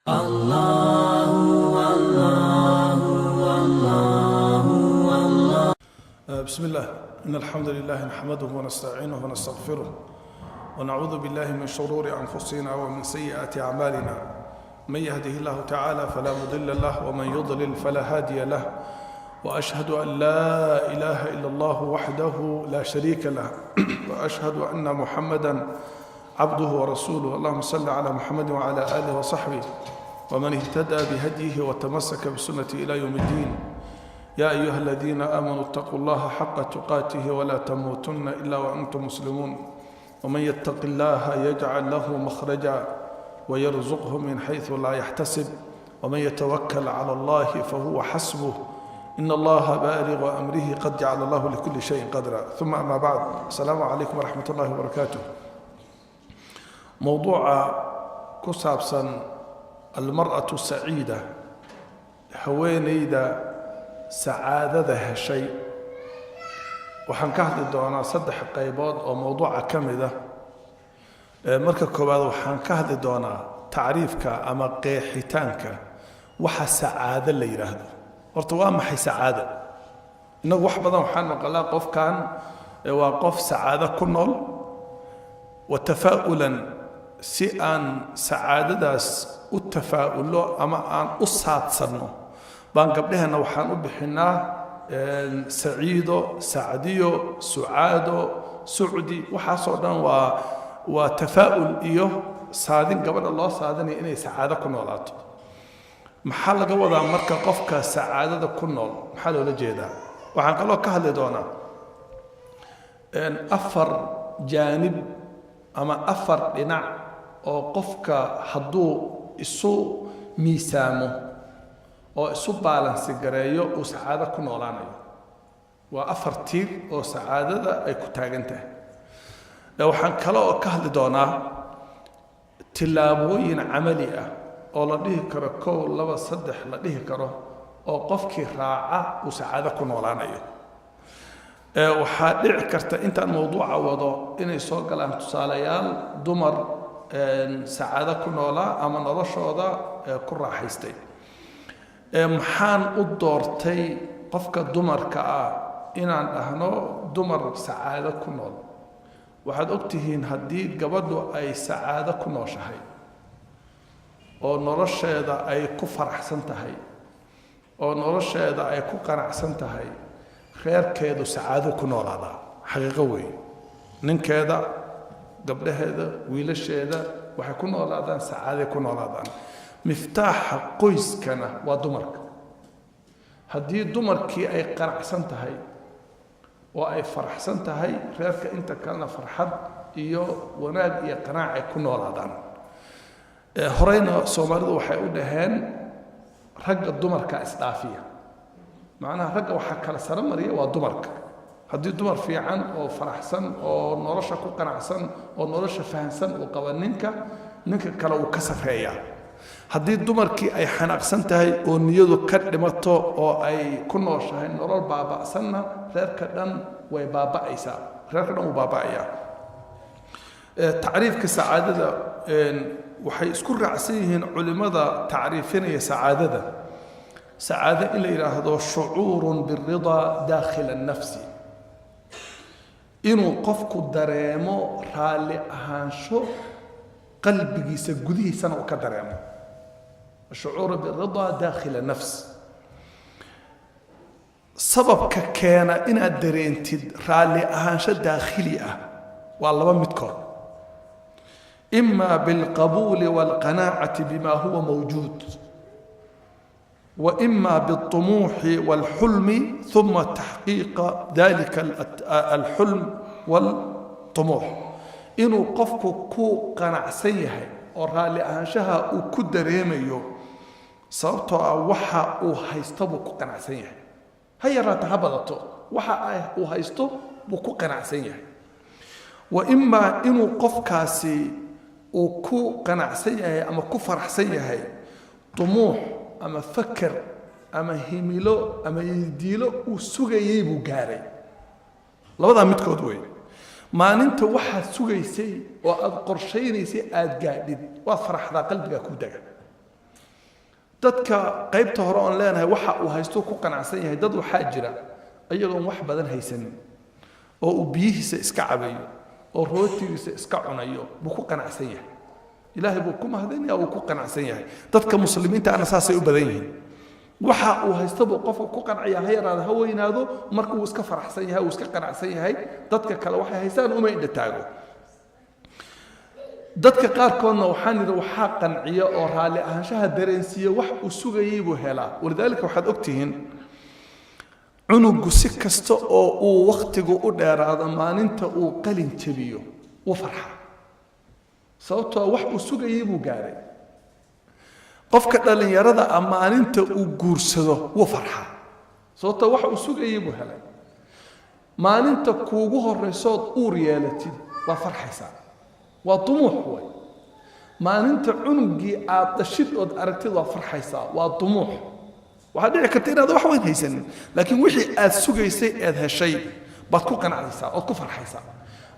الله الله الله الله. بسم الله. إن الحمد لله نحمده ونستعينه ونستغفره ونعوذ بالله من شرور أنفسنا ومن سيئات أعمالنا. من يهده الله تعالى فلا مضل له ومن يضلل فلا هادي له، وأشهد أن لا إله إلا الله وحده لا شريك له وأشهد أن محمدا عبده ورسوله. اللهم صل على محمد وعلى آله وصحبه ومن اهتدى بهديه وتمسك بسنته إلى يوم الدين. يا أيها الذين آمنوا اتقوا الله حق تقاته ولا تموتن إلا وأنتم مسلمون. ومن يتق الله يجعل له مخرجا ويرزقه من حيث لا يحتسب، ومن يتوكل على الله فهو حسبه، إن الله بالغ أمره قد جعل الله لكل شيء قدرا. ثم أما بعد، السلام عليكم ورحمة الله وبركاته. موضوع كسابسا المرأة السعيدة، haweeneyda sacaadada heshay. waxaan ka hadli doonaa 3 qaybood oo mowduuca ka mid ah. marka koowaad waxaan ka hadli doonaa tacriifka ama qeexitaanka waxa sacaado la yiraahdo. horta waa maxay sacaado? inagu wax badan waxaan maqlaa qofkan waa qof sacaado ku nool, wa tafaa'ulan si aan sacaadadaas u tafaa'ulo ama aan u saadsanno baan gabdhahana waxaan u bixinaa saciido, sacdiyo, sucaado, sucdi. waxaasoo dhan waa tafaa'ul iyo saadin gabadha loo saadinayo inay sacaado ku noolaato. maxaa laga wadaa marka qofka sacaadada ku nool? maxaa loola jeedaa? waxaan kaloo ka hadli doonaa 4 jaanib ama 4 dhinac oo qofka hadduu isu miisaamo oo isu baalansi gareeyo uu sacaado ku noolaanayo. waa 4 tiir oo sacaadada ay ku taagan tahay. waxaan kaloo ka hadli doonaa tillaabooyin camali ah oo la dhihi karo 1 2 3 la dhihi karo oo qofkii raaca uu sacaado ku noolaanayo. waxaa dhici karta intaan mowduuca wado inay soo galaan tusaalayaal dumar sacaado ku noolaa ama noloshooda ku raaxaystay. maxaan u doortay qofka dumarka ah inaan dhahno dumar sacaado ku nool? waxaad ogtihiin haddii gabadhu ay sacaado ku nooshahay oo nolosheeda ay ku faraxsan tahay oo nolosheeda ay ku qanacsan tahay, reerkeedu sacaado ku noolaadaa. xaqiiqo weeye. ninkeeda, gabdhaheeda, wiilasheeda waxay ku noolaadaan sacaaday ku noolaadaan. miftaaxa qoyskana waa dumarka. haddii dumarkii ay qanacsan tahay oo ay faraxsan tahay, reerka inta kalena farxad iyo wanaag iyo qanaac ay ku noolaadaan. horeyna soomaalidu waxay u dhaheen ragga dumarka isdhaafiya. macnaha ragga waxaa kala saro mariya waa dumarka. haddii dumar fiican oo faraxsan oo nolosha ku qanacsan oo nolosha fahansan uu qaba ninka kale uu ka safreeyaa. haddii dumarkii ay xanaaqsan tahay oo niyadu ka dhimato oo ay ku nooshahay nolol baaba'sanna, reerka dhan way baaba'aysaa. reerka dhan wuu baaba'ayaa. tacriifka sacaadada waxay isku raacsan yihiin culimmada tacriifinaya sacaadada. sacaado in la yidhaahdo shucuurun biridaa daakhila annafsi, inuu qofku dareemo raalli ahaansho qalbigiisa gudihiisana uu ka dareemo. shucuuru biridaa daakhila nafs. sababka keena inaad dareentid raalli ahaansho daakhili ah waa 2 midkood. إما بالقبول والقناعة بما هو موجود، وإما بالطموح والحلم ثم تحقيق ذلك الحلم والطموح. إنه قفك كو قناع سيها ورالي أنشها وكو دريميو صوتها وحا وهيستبو كو قناع سيها. هيا راتهبضتو وحا وهيستو وكو قناع سيها. وإما إنه قفكاسي وكو قناع سيها أما كو فرح سيها، طموح أما فكر أما هميلو أما يديلو وسوغي يبو غاري. لبدا متكود وي. maalinta waxaad sugaysay oo aad qorshaynaysa aad gaadhid waa faraxda qalbiga ku daga. dadka qaybta hore oon leenahay waxa uu haysto ku qanacsan yahay dad waxaa jira iyagoon wax badan haysanin oo uu biyihiisa iska cabayo oo rootigiisa iska cunayo buu ku qanacsan yahay ilaahay buu ku mahadinayaa uu ku qanacsan yahay dadka muslimiinta ana saasay u badan yihiin waxa uu haysto buu qofku ku qancaya ha yaraado ha weynaado markuu iska faraxsan yahay uu iska qanacsan yahay dadka kale waxay haystaan uma indha taago dadka qaarkoodna waxaan yidhi waxaa qanciya oo raalli ahaanshaha dareensiiya wax uu sugayay buu helaa walidaalika waxaad ogtihiin cunugu si kasta oo uu wakhtigu u dheeraado maalinta uu qalin jabiyo wuu farxa sababtoo wax uu sugayay buu gaaray qofka dhalinyarada ah maalinta uu guursado wuu farxaa sababtoo wax uu sugayay buu helay maalinta kuugu horraysood uur yeelatid waa farxaysaa waa dumuux way maalinta cunugii aad dhashid ood aragtid waa farxaysaa waa dumuux waxaad dhici karta inaad wax weyn haysanin laakiin wixii aad sugaysay eed heshay baad ku qanacaysaa ood ku farxaysaa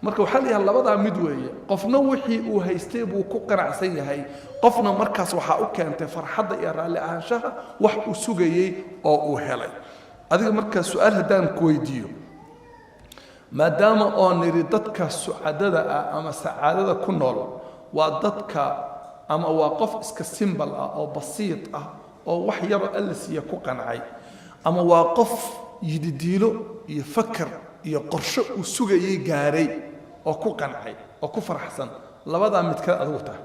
marka waxaa la yahay labadaa mid weeye qofna wixii uu haystay buu ku qanacsan yahay qofna markaas waxaa u keentay farxadda iyo raalli ahaanshaha wax uu sugayey oo uu helay adiga markaa su-aal haddaan ku weydiiyo maadaama oo nidhi dadka sucadada ah ama sacaadada ku nool waa dadka ama waa qof iska simbal ah oo basiid ah oo wax yaroo alla siiya ku qancay ama waa qof yididiilo iyo fakar iyo qorshe uu sugayay gaaray oo ku qancay oo ku faraxsan labadaa mid kale adigu tahay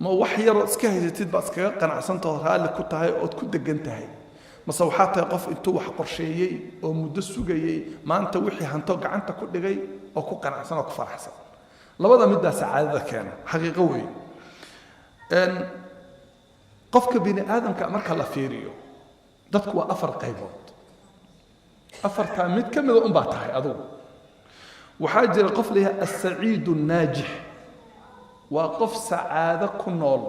ma wax yaroo iska haysatid baad iskaga qanacsantaho raalli ku tahay ood ku degan tahay mase waxaa tahay qof intuu wax qorsheeyey oo muddo sugayey maanta wixii hanto gacanta ku dhigay oo ku qanacsan oo ku faraxsan labada middaa sacaadada keena xaqiiqo weeye qofka bini aadamka marka la fiiriyo dadku waa afar qaybood afartaa mid ka mida unbaa tahay adugu waxaa jira qof la yahay asaciidu naajix waa qof sacaado ku nool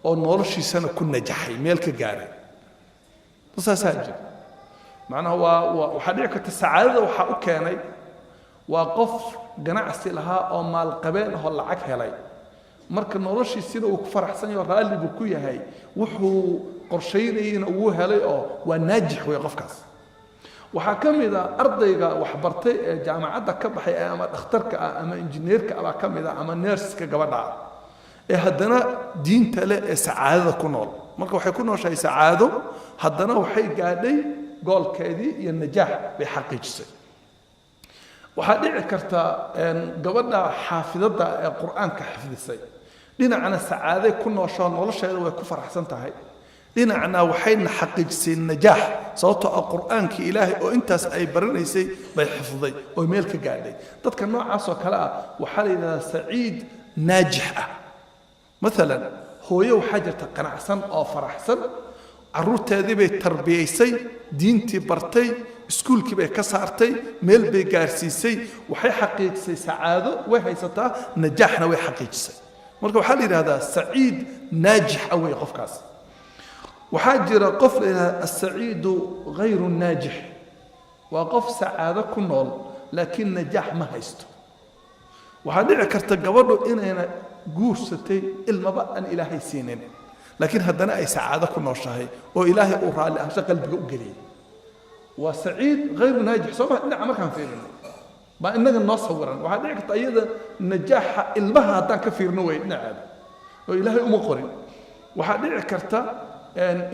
oo noloshiisana ku najaxay meel ka gaaray saasaa jira macnaha waxaa dhici karta sacaadada waxaa u keenay waa qof ganacsi lahaa oo maalqabeen ahoo lacag helay marka noloshiisina uu ku faraxsan yaho raalli buu ku yahay wuxuu qorshaynayeyna uu helay oo waa naajix wey qofkaas waxaa ka mid a ardayga waxbartay ee jaamacadda ka baxay ee ama dhakhtarka ah ama injineerka ah baa ka mid ah ama neerska gabadha ah ee haddana diinta leh ee sacaadada ku nool marka waxay ku nooshahay sacaado haddana waxay gaadhay goolkeedii iyo najaax bay xaqiijisay waxaa dhici karta gabadha xaafidadda ee qur-aanka xifdisay dhinacna sacaaday ku noosho nolosheeda way ku faraxsan tahay dhinacna waxayna xaqiijisay najaax sababtoo ah qur-aankii ilaahay oo intaas ay baranaysay bay xifday oo meel ka gaadhay dadka noocaasoo kale ah waxaa la yidhahdaa saciid naajix ah maalan hooyo waxaa jirta qanacsan oo faraxsan carruurteedii bay tarbiyaysay diintii bartay iskuulkii bay ka saartay meel bay gaarsiisay waxay xaqiijisay sacaado way haysataa najaaxna way xaqiijisay marka waxaa la yidhahdaa saciid naajix ah wey qofkaas waxaa jira qof la yidhahda asaciidu hayru naajix waa qof sacaado ku nool laakiin najaax ma haysto waxaa dhici karta gabadhu inayna guursatay ilmaba aan ilaahay siinin laakiin haddana ay sacaado ku nooshahay oo ilaahay uu raalli ahaansho qalbiga u geliyay waa saciid hayru naajix soo maa dhinaca markaan fiirino baa innaga noo sawiran waxaa dhici karta iyada najaaxa ilmaha haddaan ka fiirno way dhinaceeda oo ilaahay uma qorin waxaa dhici karta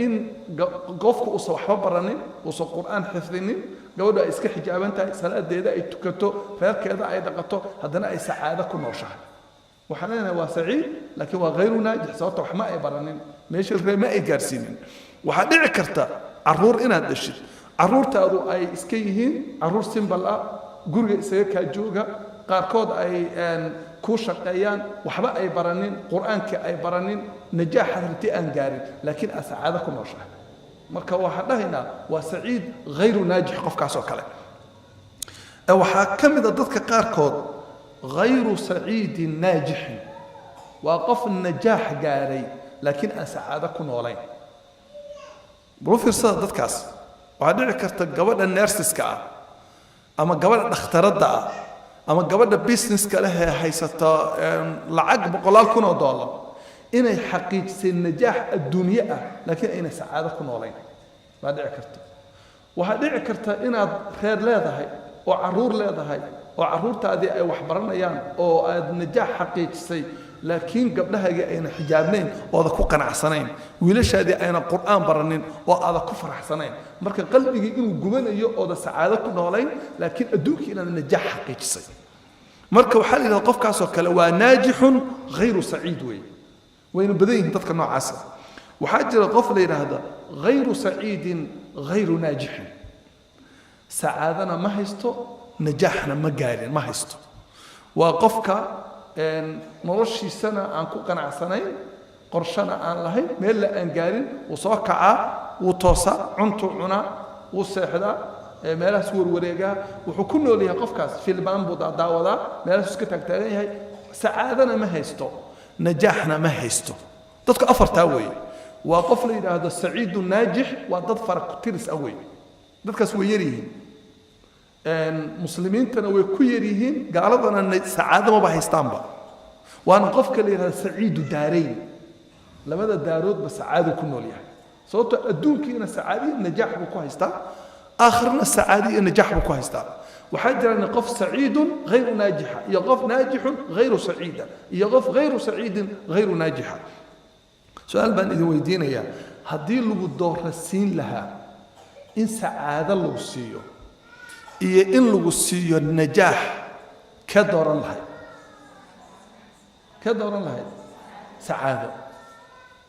in qofku uusan waxba baranin uusan qur'aan xifdinin gabadhu ay iska xijaaban tahay salaadeeda ay tukato reerkeeda ay dhaqato haddana ay sacaado ku nooshahay waxaan leenahay waa saciid laakiin waa hayru naajix sababta wax ma ay baranin meesha ree ma ay gaarsiinin waxaa dhici karta carruur inaad dhashid carruurtaadu ay iska yihiin carruur simbal ah guriga isaga kaa jooga qaarkood ay kuu shaqeeyaan waxba ay baranin qur-aankii ay baranin najaaxa rabti aan gaarin laakiin aad sacaado ku nooshahay marka waxaan dhahaynaa waa saciid hayru naajix qofkaasoo kale waxaa ka mid a dadka qaarkood غير سعيد ناجح وقف النجاح قاري لكن أسعادة كنولين بروفير صدق دكاس وهذا كرت قبل النيرسس كا أما قبل الاختراض دا أما قبل البيزنس كله هيستا لعق بقلال كنا دولار inay xaqiijisay najaax adduunye ah laakiin ayna sacaado ku noolayn baa dhici karta waxaa dhici karta inaad reer leedahay oo caruur leedahay oo caruurtaadii ay wax baranayaan oo aad najaax xaqiijisay laakiin gabdhahaaga ayna xijaabnayn ooda ku qanacsanayn wiilashaadii ayna qur'aan baranin oo aada ku faraxsanayn marka qalbigii inuu gubanayo ooda sacaado ku noolayn laakiin adduunkii inaad najaax xaqiijisay marka waxaa la yidhahdaa qofkaasoo kale waa naajixun hayru saciid weeye wayna badan yihiin dadka noocaasa waxaa jira qof la yidhaahda hayru saciidin hayru naajixin sacaadana ma haysto najaaxna ma gaarin ma haysto waa qofka noloshiisana aan ku qanacsanayn qorshana aan lahayn meella aan gaarin wuu soo kacaa wuu toosaa cuntuu cunaa wuu seexdaa meelahaas warwareegaa wuxuu ku nool yahay qofkaas filmaan buu daawadaa meelahaas iska taagtaagan yahay sacaadana ma haysto najaaxna ma haysto dadka afartaa weeye waa qof la yidhaahdo saciidu naajix waa dad fara ku tiris ah weeye dadkaas way yar yihiin muslimiintana way ku yar yihiin gaaladana sacaado maba haystaanba waana qofka la yidhahdo saciidu daarayn labada daaroodba sacaadu ku nool yahay sababtoo adduunkiina sacaadi najaax buu ku haystaa aakhirna sacaadi iyo najaax buu ku haystaa waxaa jiraan qof saciidun hayru naajixa iyo qof naajixun hayru saciida iyo qof hayru saciidin hayru naajixa su-aal baan idin weydiinayaa haddii lagu doorasiin lahaa in sacaado lagu siiyo iyo in lagu siiyo najaax ka dooran lahayd ka dooran lahayd sacaado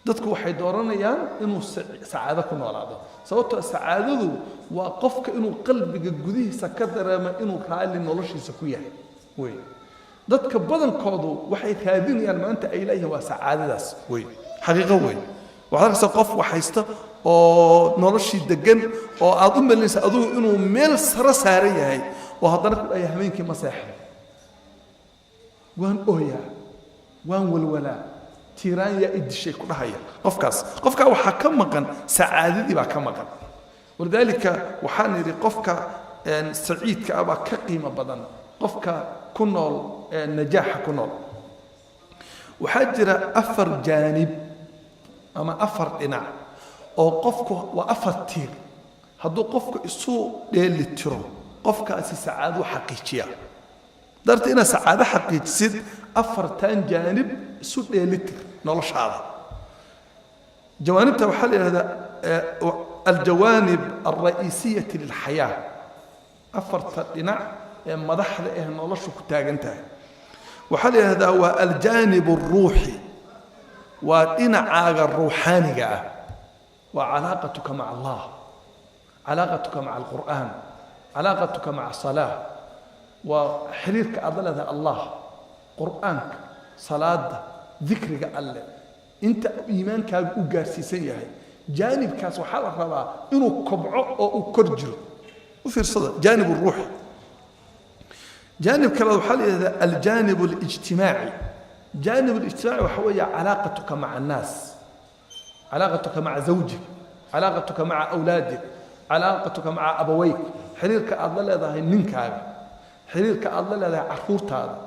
dadku waxay dooranayaan inuu sacaado ku noolaado sababtoo sacaadadu waa qofka inuu qalbiga gudihiisa ka dareemo inuu raalli noloshiisa ku yahay wey dadka badankoodu waxay raadinayaan maanta ay leeyihiin waa sacaadadaas wey xaqiiqo wey waxaad arkaysaa qof wax haysta oo noloshii degan oo aad u melinaysa adugu inuu meel sare saaran yahay oo haddana ku dhaya habeenkii ma seexdo waan ooyaa waan walwalaa tiiraan yaa idishay ku dhahaya qofkaa waxaa ka maqan sacaadadii baa ka maqan walidaalika waxaan yidhi qofka saciidka ah baa ka qiimo badan qofka ku nool najaaxa ku nool waxaa jira afar jaanib ama afar dhinac oo qofku waa afar tiir hadduu qofku isu dheeli tiro qofkaasi sacaado xaqiijiya darta inaad sacaado xaqiijisid afartan jaanib isu dheeli tir noloshaada jawaanibta waxaa la yidhahdaa aljawaanib alra'isiiyati lilxayaa afarta dhinac ee madaxda eh noloshu ku taagan tahay waxaa la yidhahdaa waa aljaanib alruuxi waa dhinacaaga ruuxaaniga ah waa calaaqatuka maca allah calaaqatuka maca alqur'aan calaaqatuka maca asalaa waa xiriirka aad la leedahay allah qur'aanka salaada dikriga alle inta iimaankaaga u gaarsiisan yahay jaanibkaas waxaa la rabaa inuu kobco oo uu kor jiro u fiirsada jaanib ruuxi جانب كلا وحال الجانب الاجتماعي جانب الاجتماعي وحوية علاقتك مع الناس علاقتك مع زوجك علاقتك مع أولادك علاقتك مع أبويك حريرك أضل هذا هي منك هذا حريرك أضل هذا عفورت هذا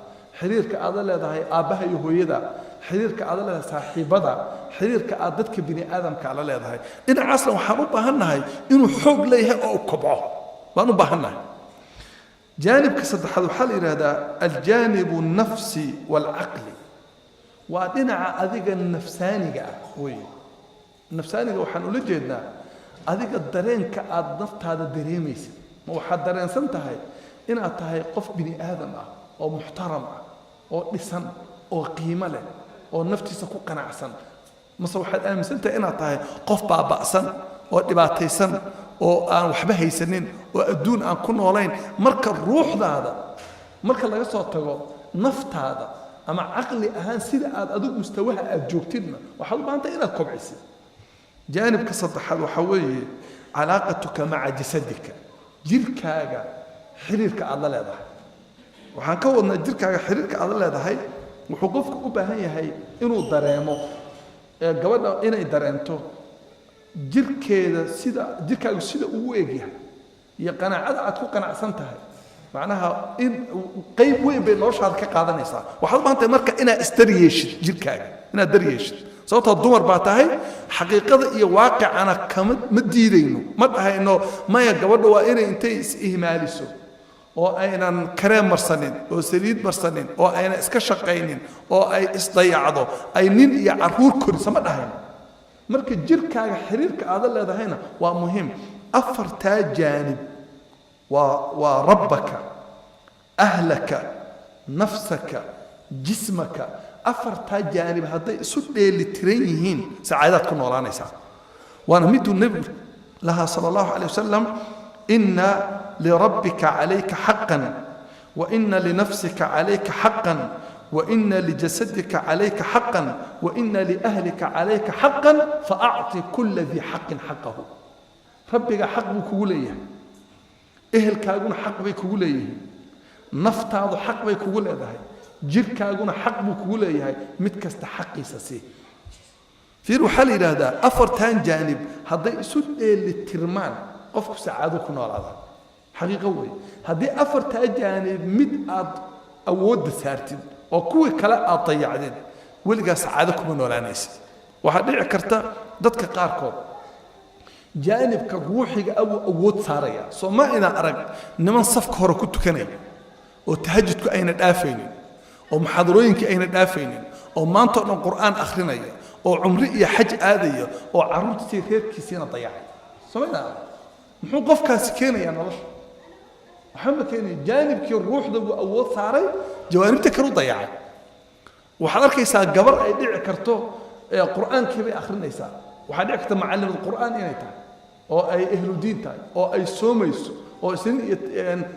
حريرك أضل هذا هي آبها يهويدا حريرك أضل هذا صاحبدا حريرك أضدك بني آدم كعلى هذا هي إن عصر وحروبها هنهاي إنه حب ليها أو كبعه وأنه بهنهاي جانب كسد حد حال هذا الجانب النفسي والعقلي وادنا أذيك النفساني جاء وي النفساني لو حنقول جدنا أذيك الدرين كأضفت هذا الدريميس ما هو حد درين سنتهاي إن أتهاي قف بني آدم أو محترم أو لسان أو قيمة له أو نفتي سكوك أنا أحسن مثلا واحد آمن سنت إن أتهاي قف بأسن أو دبعتي سن oo aan waxba haysanin oo adduun aan ku noolayn marka ruuxdaada marka laga soo tago naftaada ama aqli ahaan sida aad adigu mustawaha aad joogtidna waxaad u baahan tahay inaad kobcisid jaanibka saddexaad waxa weeye calaaqatuka maca jasadika jirkaaga xiriirka aad la leedahay waxaan ka wadnaa jirkaaga xiriirka aad la leedahay wuxuu qofku u baahan yahay inuu dareemo gabadha inay dareento jirkeeda sida jirkaagu sida uu eegyahay iyo qanaacada aad ku qanacsan tahay معناها إن قيب وين بين نوش هذا كقاعدة نساء وحضر ما أنت مركا إنا استريش جيركاga إنا دريش صوت الدمر باتهاي حقيقة إيه واقع أنا كم مديرينه ما ده إنه ما يجود وإنه إنتي إهماليسو أو أين كرام مرسلين أو سريد مرسلين أو أين إسكشقينين أو أي إصديعضو أي نين يعرور كرس ما ده مركا جيركاga حريرك هذا اللي ده هنا ومهم أفرتا جانب وربك أهلك نفسك جسمك أفرتا جانب هذا سد اللي ترينهين سعادتكم ولا نساء وأنا مد النبي لها صلى الله عليه وسلم إن لربك عليك حقا وإن لنفسك عليك حقا وإن لجسدك عليك حقا وإن لأهلك عليك حقا فأعطي كل ذي حق حقه ربك حق بكوليه ehelkaaguna xaq bay kugu leeyihiin naftaadu xaq bay kugu leedahay jirkaaguna xaq buu kugu leeyahay mid kasta xaqiisa si fiir waxa la yiraahdaa afartan jaanib haday isu dheeli tirmaan qofku saacado ku noolaada xaqiiqo way hadii afartan jaanib mid aad awood saartid oo kuwi kale aad dayacdid waliga saacado kuma noolaanaysid waxa dhici karta dadka qaarkood جانبك روحك أو أود ساريا سوما إنا أرق نمن صفك هرا كنت كني أو تهجدك أين الآفين أو محاضرينك أين الآفين أو ما انطقنا القرآن آخرنا أو عمري حج آذية أو عروضتي غير كيسينا ضياعي سوما إنا أرق محو قفك سكينة يا نرش محمد كيني جانبك الروح دو أود ساري جوانبتك رو ضياعي وحضرك يسا قبر أي ديع كرتو قرآن كيبي آخرنا يسا وحضرك معلم القرآن إني تاي أو أي أهل دين تاي أو أي سوميس أو سن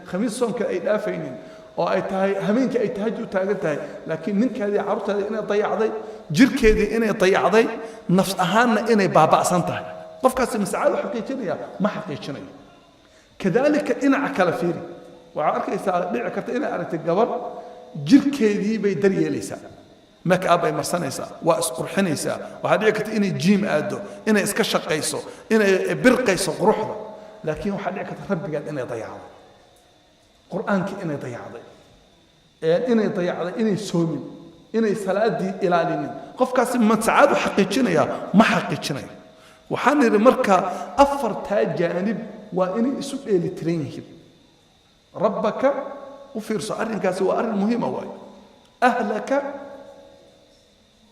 خميس صوم كأي دافعين أو أي تاي همين كأي تهجد تاي تاي لكن من كذي عرفت هذه إني ضيع ضي جر كذي إني ضيع ضي نفس أهان إني بابا سنتاي قفك مساعد حقيقي ما حقيقي كذلك إن عكلا فيري وعارك إذا لعكت إن أردت الجبر جر كذي بيدري ليس ماك أبا مرسنيسا وأسقرحنيسا وهذا يكت إني جيم آدو إني إسكشق قيسو إني برقيسو قروحه لكن وحد يكت ربي قال إني ضيعه قرآنك إني ضيعه إني ضيعه إني سومي إني صلاة دي إلى لين قف كاسم من سعاد حقيقنا يا ما حقيقنا وحنا المركة أفر تاجانب وإني سؤال ترينه ربك وفرس أرن كاس وأرن مهمة واي أهلك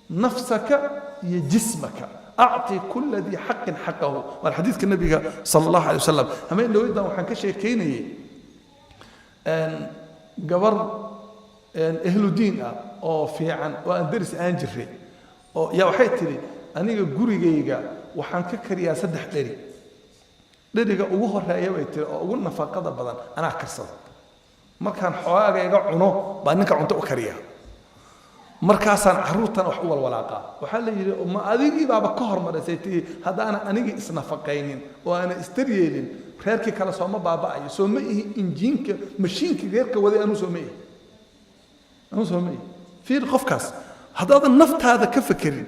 نفسك يا جسمك أعطي كل ذي حق حقه والحديث كالنبي صلى الله عليه وسلم أما إنه إذا وحن كشيء كيني أن جبر أن أهل دين أو في عن وأن درس أنجري أو يا وحيتري أنا جوري جيجا وحن ككريا سدح دري دري وهو رأيه ويتري أو نفقة بدن أنا كسر ما كان حواجة يجا عنو بأنك عنده كريا markaasaan caruurtan wax u walwalaaqa waxa la yiri ma adigii baaba ka hormarisay hada ana anigi isnafaqaynin oo ana istaryeelin reerkii kala soo ma baabaayo soo ma injiinka mashiinka reerka waday anu soo ma fiir qofkaas hadaad naftaada ka fakirin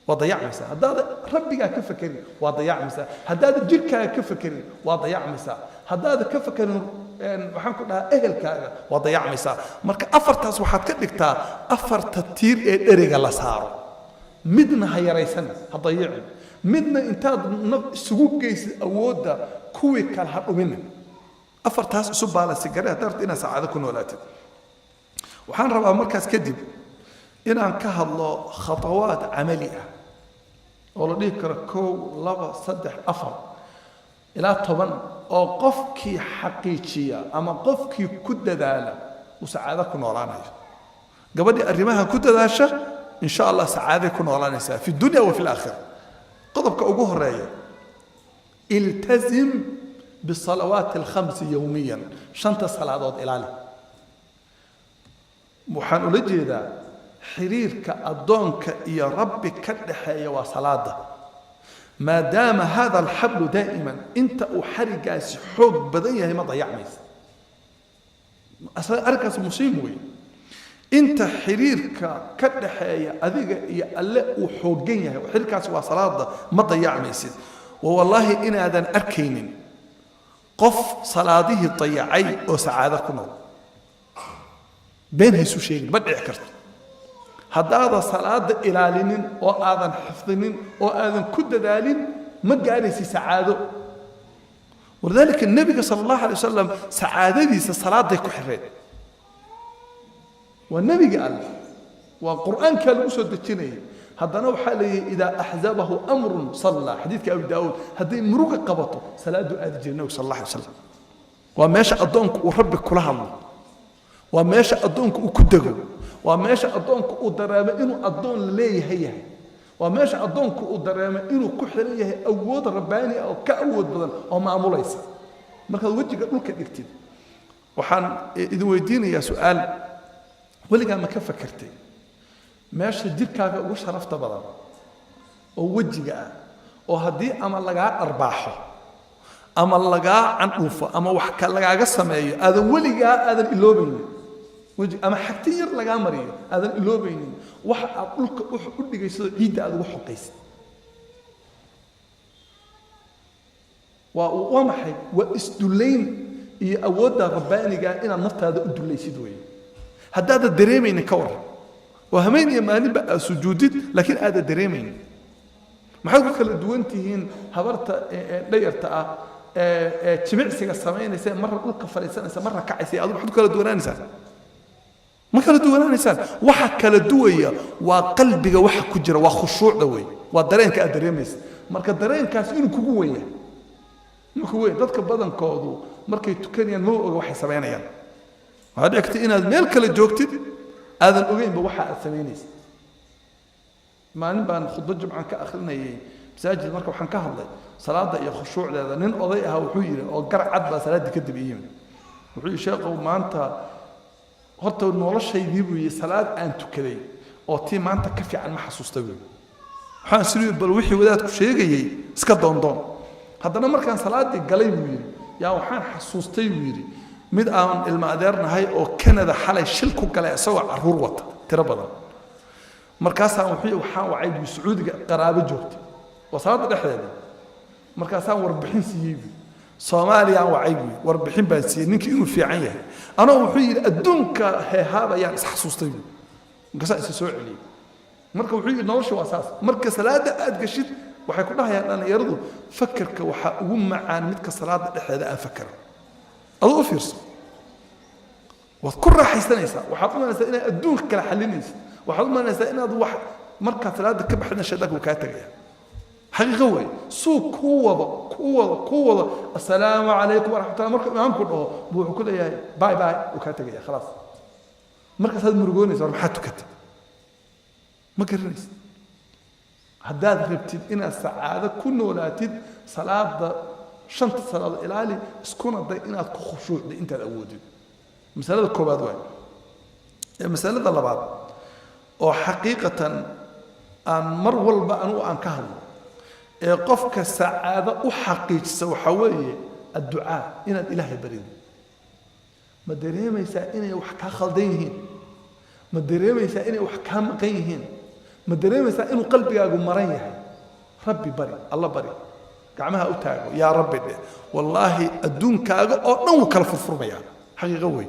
وضيعمسا هذا ربك كفكر وضيعمسا هذا جرك كفكر وضيعمسا هذا كفكر waxaan ku dhahaa ehelkaaga waa dayacmaysaa marka afartaas waxaad ka dhigtaa afarta tiir ee dheriga la saaro midna ha yaraysan ha dayicin midna intaad isugu geysid awoodda kuwii kale ha dhumin afartaas isu baalansi garee darteed inaad saacado ku noolaatid waxaan rabaa markaas kadib inaan ka hadlo khatawaad camali ah oo la dhihi karo 1 2 3 4 ilaa 10 oo qofkii xaqiijiya ama qofkii ku dadaala uu saacado ku noolaanayo gabadhii arrimaha ku dadaasha insha Allah saacado ku noolaanaysa fi dunya wa fi al-aakhirah qodobka ugu horeeya iltazim بالصلوات الخمس يوميا شنطة صلوات إلالي waxaan ula jeedaa xiriirka adoonka iyo rabbi ka dhaxeeya waa salaada maadaama hada alxablu daa'iman inta uu xarigaasi xoog badan yahay ma dayacmaysa asal arkaas musiim weey inta xiriirka ka dhaxeeya adiga iyo alle uu xoogan yahay xiriirkaasi waa salaada ma dayacmaysid wallahi inaadan arkaynin qof salaadihii dayacay oo sacaado ku nool been haysu sheegin ma dhici karto haddaada salaada ilaalinin oo aadan xifdinin oo aadan ku dadaalin ma gaaraysi sacaado ولذلك النبي صلى الله عليه وسلم سعادتي صلاة كحرين والنبي قال والقرآن كان مسود التنين هذا نوع حاله إذا أحزبه أمر صلى حديث أبي داود هذه مروق قبطه صلاة آل النبي صلى الله عليه وسلم وماشى أدونك وربك كلها الله وماشى أدونك وكدقه وماشى أدونك ودرام إنه أدون ليه هي وماشى أدونك ودرام إنه كحرية أود رباني أو كأود بدل أو معمول ليس مركز وجهك أقول كذا وحن إذا ويديني يا سؤال ولقى ما كيف فكرتي ماشي جيرك وش عرفت بدل ووجهك وهدي أما لقى أرباحه أما لقى عن أوفا أما وحكى لقى قسم أيه هذا ولقى هذا الإلوبين أما حكتير لقى مريء هذا الإلوبين وح أقولك وح أقول لك يصير عيد هذا وح قيس ومحي واستدلين يأود رباني جاء إن النفط هذا أدلي سدوي هذا الدريمين كور وهمين يماني بقى سجودت لكن هذا دريمين ما حد كل دوانتهين هبرت ليرتأ تبعسك السماين إنسان مرة أقول كفر إنسان مرة كعسي أظن حد كل دوان إنسان ما كل دوان إنسان واحد كل دوية وقلبك واحد كجرا وخشوع دوي ودرين كأدريمس مرة درين كاس إنه كجوية كجوية ضدك بدن كودو مرة تكنيان مو واحد سماين يعني هذا أكتئنا ميل كل جوكتي هذا الأوين بواحد الثمانيس ما نبان خطبة جمعة كأخرنا مساجد المركب وحن كهرلي صلاة يا خشوع هذا نن قضيها وحيرة أو قرع عدبة صلاة كده بيهم وحي شاقه وما أنت حتى إنه والله شيء يجيبه صلاة أنت كذي أو تي ما أنت كفي عن محسوس تقول حان سرير بالوحي وذات شيء جاي سكت دون هذا نمر كان صلاة قليل ويري يا وحان حسوس تيويري مد آن المقدرنا هاي أو كندا حلا شلكو كلا سوى عرور وط ترى بدل مركزها وحي وحان وعيد بسعود قرابة جوتي وصارت الأحداث مركزها وربحين سيبي صوماليا وعيد وربحين بانسي نك يقول في عينه أنا وحي الدنك هذا يعني حسوس تيوي مركزها يسوع علي مركز وحي نورش وأساس مركز لا أدقشيت وحيكون لها أنا يرضو فكرك وحقوم معان متك صلاة الأحداث أفكر أضو فيرس وكل راح يستنيسا وحطنا نسأنا الدون كلا حلنيس وحطنا نسأنا ضو مركز ثلاثة كب حنا شدك وكاتجيا حقيقة هو سوق قوة السلام عليكم ورحمة الله مركز ما أمكن بوح كل يا باي باي وكاتجيا خلاص مركز هذا مرجوني صار محطة كت ما كرنيس هداد ربتين إن السعادة كنا ولاتد صلاة شنط صلاة الإلالي سكون الضي إن خشوع دي أنت الأودي مسألة الكوباد وين مسألة الله بعض وحقيقة أن مر والبا أنو أن كهل قفك السعادة وحقيقة سو حوالي الدعاء إن الإله بريد ما دري ما يسألني وحكا خلدينهن ما دري ما يسألني وحكا مقينهن ما دري ما يسألني قلبي أقول مريح ربي بري الله بري قعمها أتاعه يا ربي والله الدون كاغا أو نو كلا فرفرميا حقيقة وي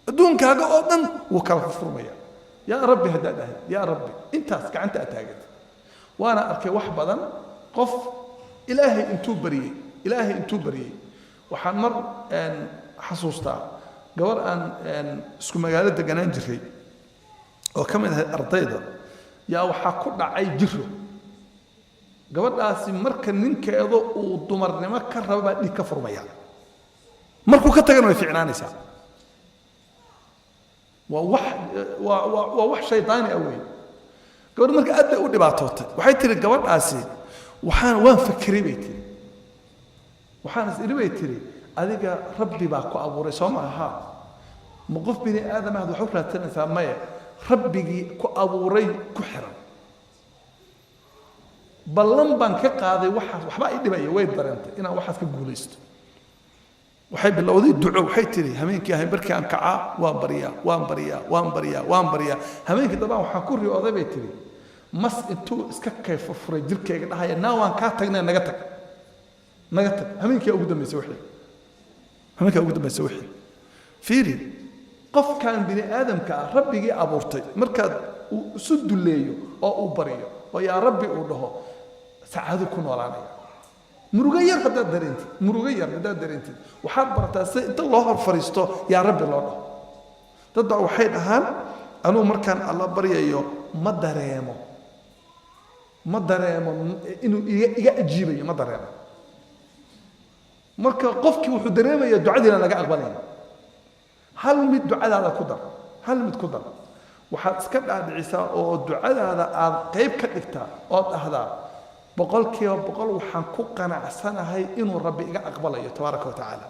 الدون كاغا أو نو وكلا فرفرميا يا ربي هداده يا ربي أنت أنت أتاجد وأنا أركي وحبذا قف إلهي أنتو بري وحنمر أن حصوصتا قبل أن سكو مقالة دقنان جري وكمل الأرضية يا وحاكونا عي جرو gabadhaasi marka ninkeedo uu dumarnimo ka raba in ka furmaya markuu ka tagana way fiicnaanaysaa waa wax shaydaani awey gabadh marka aad u dhibaatootay waxay tiri gabadhaasi waan fakiray bay tiri waxaan isiri tiri adiga rabbi baa ku abuuray soo ma aha ma qof bini aadam ah wuxuu raadsanaysaa maya rabbigii ku abuuray ku xiran ballan baan ka qaaday waxba ay dhibay way dareentay inaan waxaas ka guulaysto waxay bilowday duco waxay tiri habeenkii ahay markii aan kaca waan bariyaa habeenkii dabaan waxa ku riyooday bay tiri mas intuu iska kayf furay jirkeyga dhahaya waan ka tagnay naga tag habeenkii ugu dambeysay wixii همك أقول بس وحي فيري قف كان بني آدم كربي جي أبورتي مركز سد الليل أو بريء ويا ربي أوله سعادكم ولا نيا مروجير هذا درينتي مروجير هذا درينتي وحاب برتاسي أنت الله الفريستو يا ربي الله تدعو وحيد أهان أنا مركان الله بريء ما دريمو إنه يجيبه ما دريمو مركا قفكي وحو دريمه دعادينا laga aqbalay hal mid ducadaada ku dar hal mid ku dar waxaad iska dhaadhicisaa oo ducadaada aad qayb ka dhigtaa oo dhahdaa boqolkiiba boqol waxaan ku qanacsanahay inuu rabbi iga aqbalayo tabaaraka wa tacaala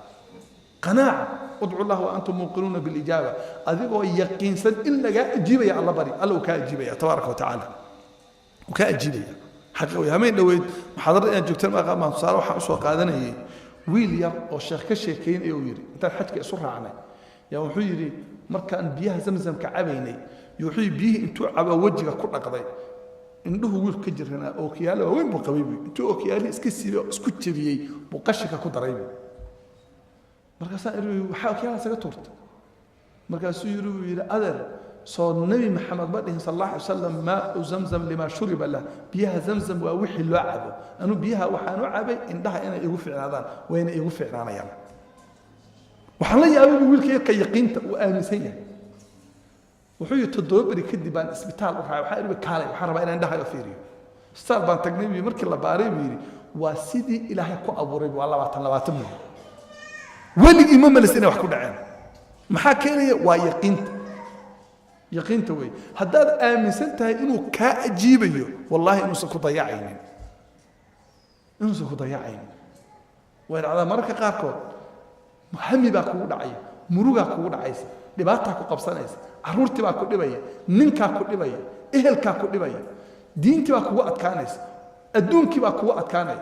qanaaca udcu allah wa antum muqinuuna bil ijaaba adigoo yaqiinsan in laga ajiibaya alla bari alla ka ajiibaya tabaaraka wa tacaala ka ajiibaya xaqi hameen dhaweyd muxaadara aan joogtaan ma saaro waxa soo qaadanayay wiil yar oo sheekh ka sheekeyn ayuu yiri inta xajka isu raacnay yaa wuxuu yiri markaan biyaha zamzam ka cabaynay yuuxii biyaha intuu caba wajiga ku dhaqday indhuhu wiil ka jirana oo kiyaalo weyn buu qabay intuu oo kiyaali iska siibo isku jabiyay buu qashika ku daray markaas ayuu waxa kiyaala saga turta markaas ayuu yiri adeer soo nabi maxamed badin sallallahu alayhi wasallam ma zamzam lima shuriba la biyaha zamzam waa wixii loo cabo anu biyaha waxaan u cabay indhaha inay igu fiicnaadaan wayna igu fiicnaanayaan waxaan la yaabay wiilkay ka yaqiinta oo aaminsan yahay wuxuu yiri todobari kadib aan isbitaal u raacay waxa irbi kaalay waxaan rabaa inaan indhaha fiiriyo isbitaal baan tagnay markii la baaray yiri waa sidii ilaahay ku abuuray waa 20 weligii ma malaysina wax ku dhaceen maxaa keenaya waa yaqiinta يقين توي هداد آمن سنتها إنه كأجيبه والله إنه سكوت ضيعين إنه سكوت ضيعين وين على مركة قاركو محمي باكو دعي مروجا كو دعيس دباتها كو قبصانيس عرورتي باكو دبيا نينكا كو دبيا إهلكا كو دبيا دينتي باكو وقت كانيس الدونكي باكو وقت كاني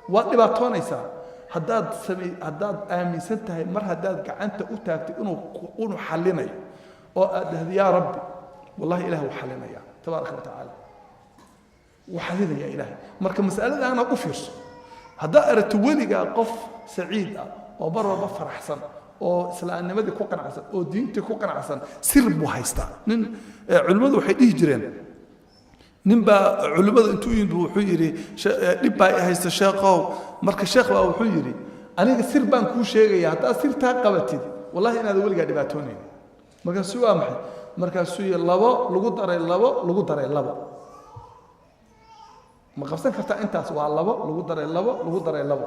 وقت دباتونيسا هداد آمن سنتها مر هداد كعنت أوتاكتي إنه حليني يا ربي والله إله وحلنا يا تبارك وتعالى وحلنا يا إلهي مركب مسألة أنا أفرس هذا أردت ولي قف سعيد وبرر بفر أحسن وسلام النبي كوكن عسن ودينتي كوكن عسن سر بوهايستا علماء وحيد يجرين نبى علماء أنتو يندو حيري نبى هايست شاقو مركب شاق أو حيري أنا سر بان كل شيء هذا سر تاقبتي والله أنا ذا ولي قاعد باتوني markaasuu waa maxay markaasuu yiri labo lagu daray labo ma qabsan kartaa intaas waa labo lagu daray labo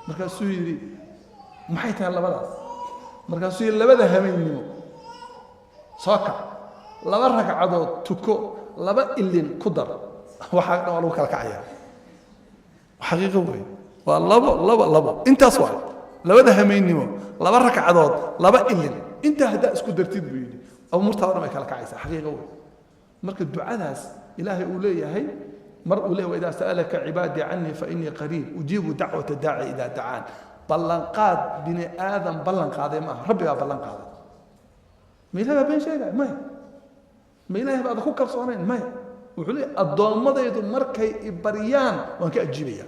markaasuu yiri maxay tahay labadaas markaasuu yiri labada habeenimo sooka laba ragcadood tuko laba ilin ku dar waxa lagu kala kacaya xaqiiqo weey waa labo intaas waa labada habeenimo laba ragcadood laba ilin انت هدا اسكو درتيد بيدي او مرتضى ما كلا كعيسه حقيقه مركه دعاء الهي اوليه هي مر اوليه واذا سالك عبادي عني فاني قريب اجيب دعوه الداعي اذا دعان بلنقاد بني ادم بلنقاد ما ربي بلنقاد ما يلها بين شيء ما يلها بعد اخوك كرسونين ما وحلي الضومديد مركي بريان وان كاجيبيا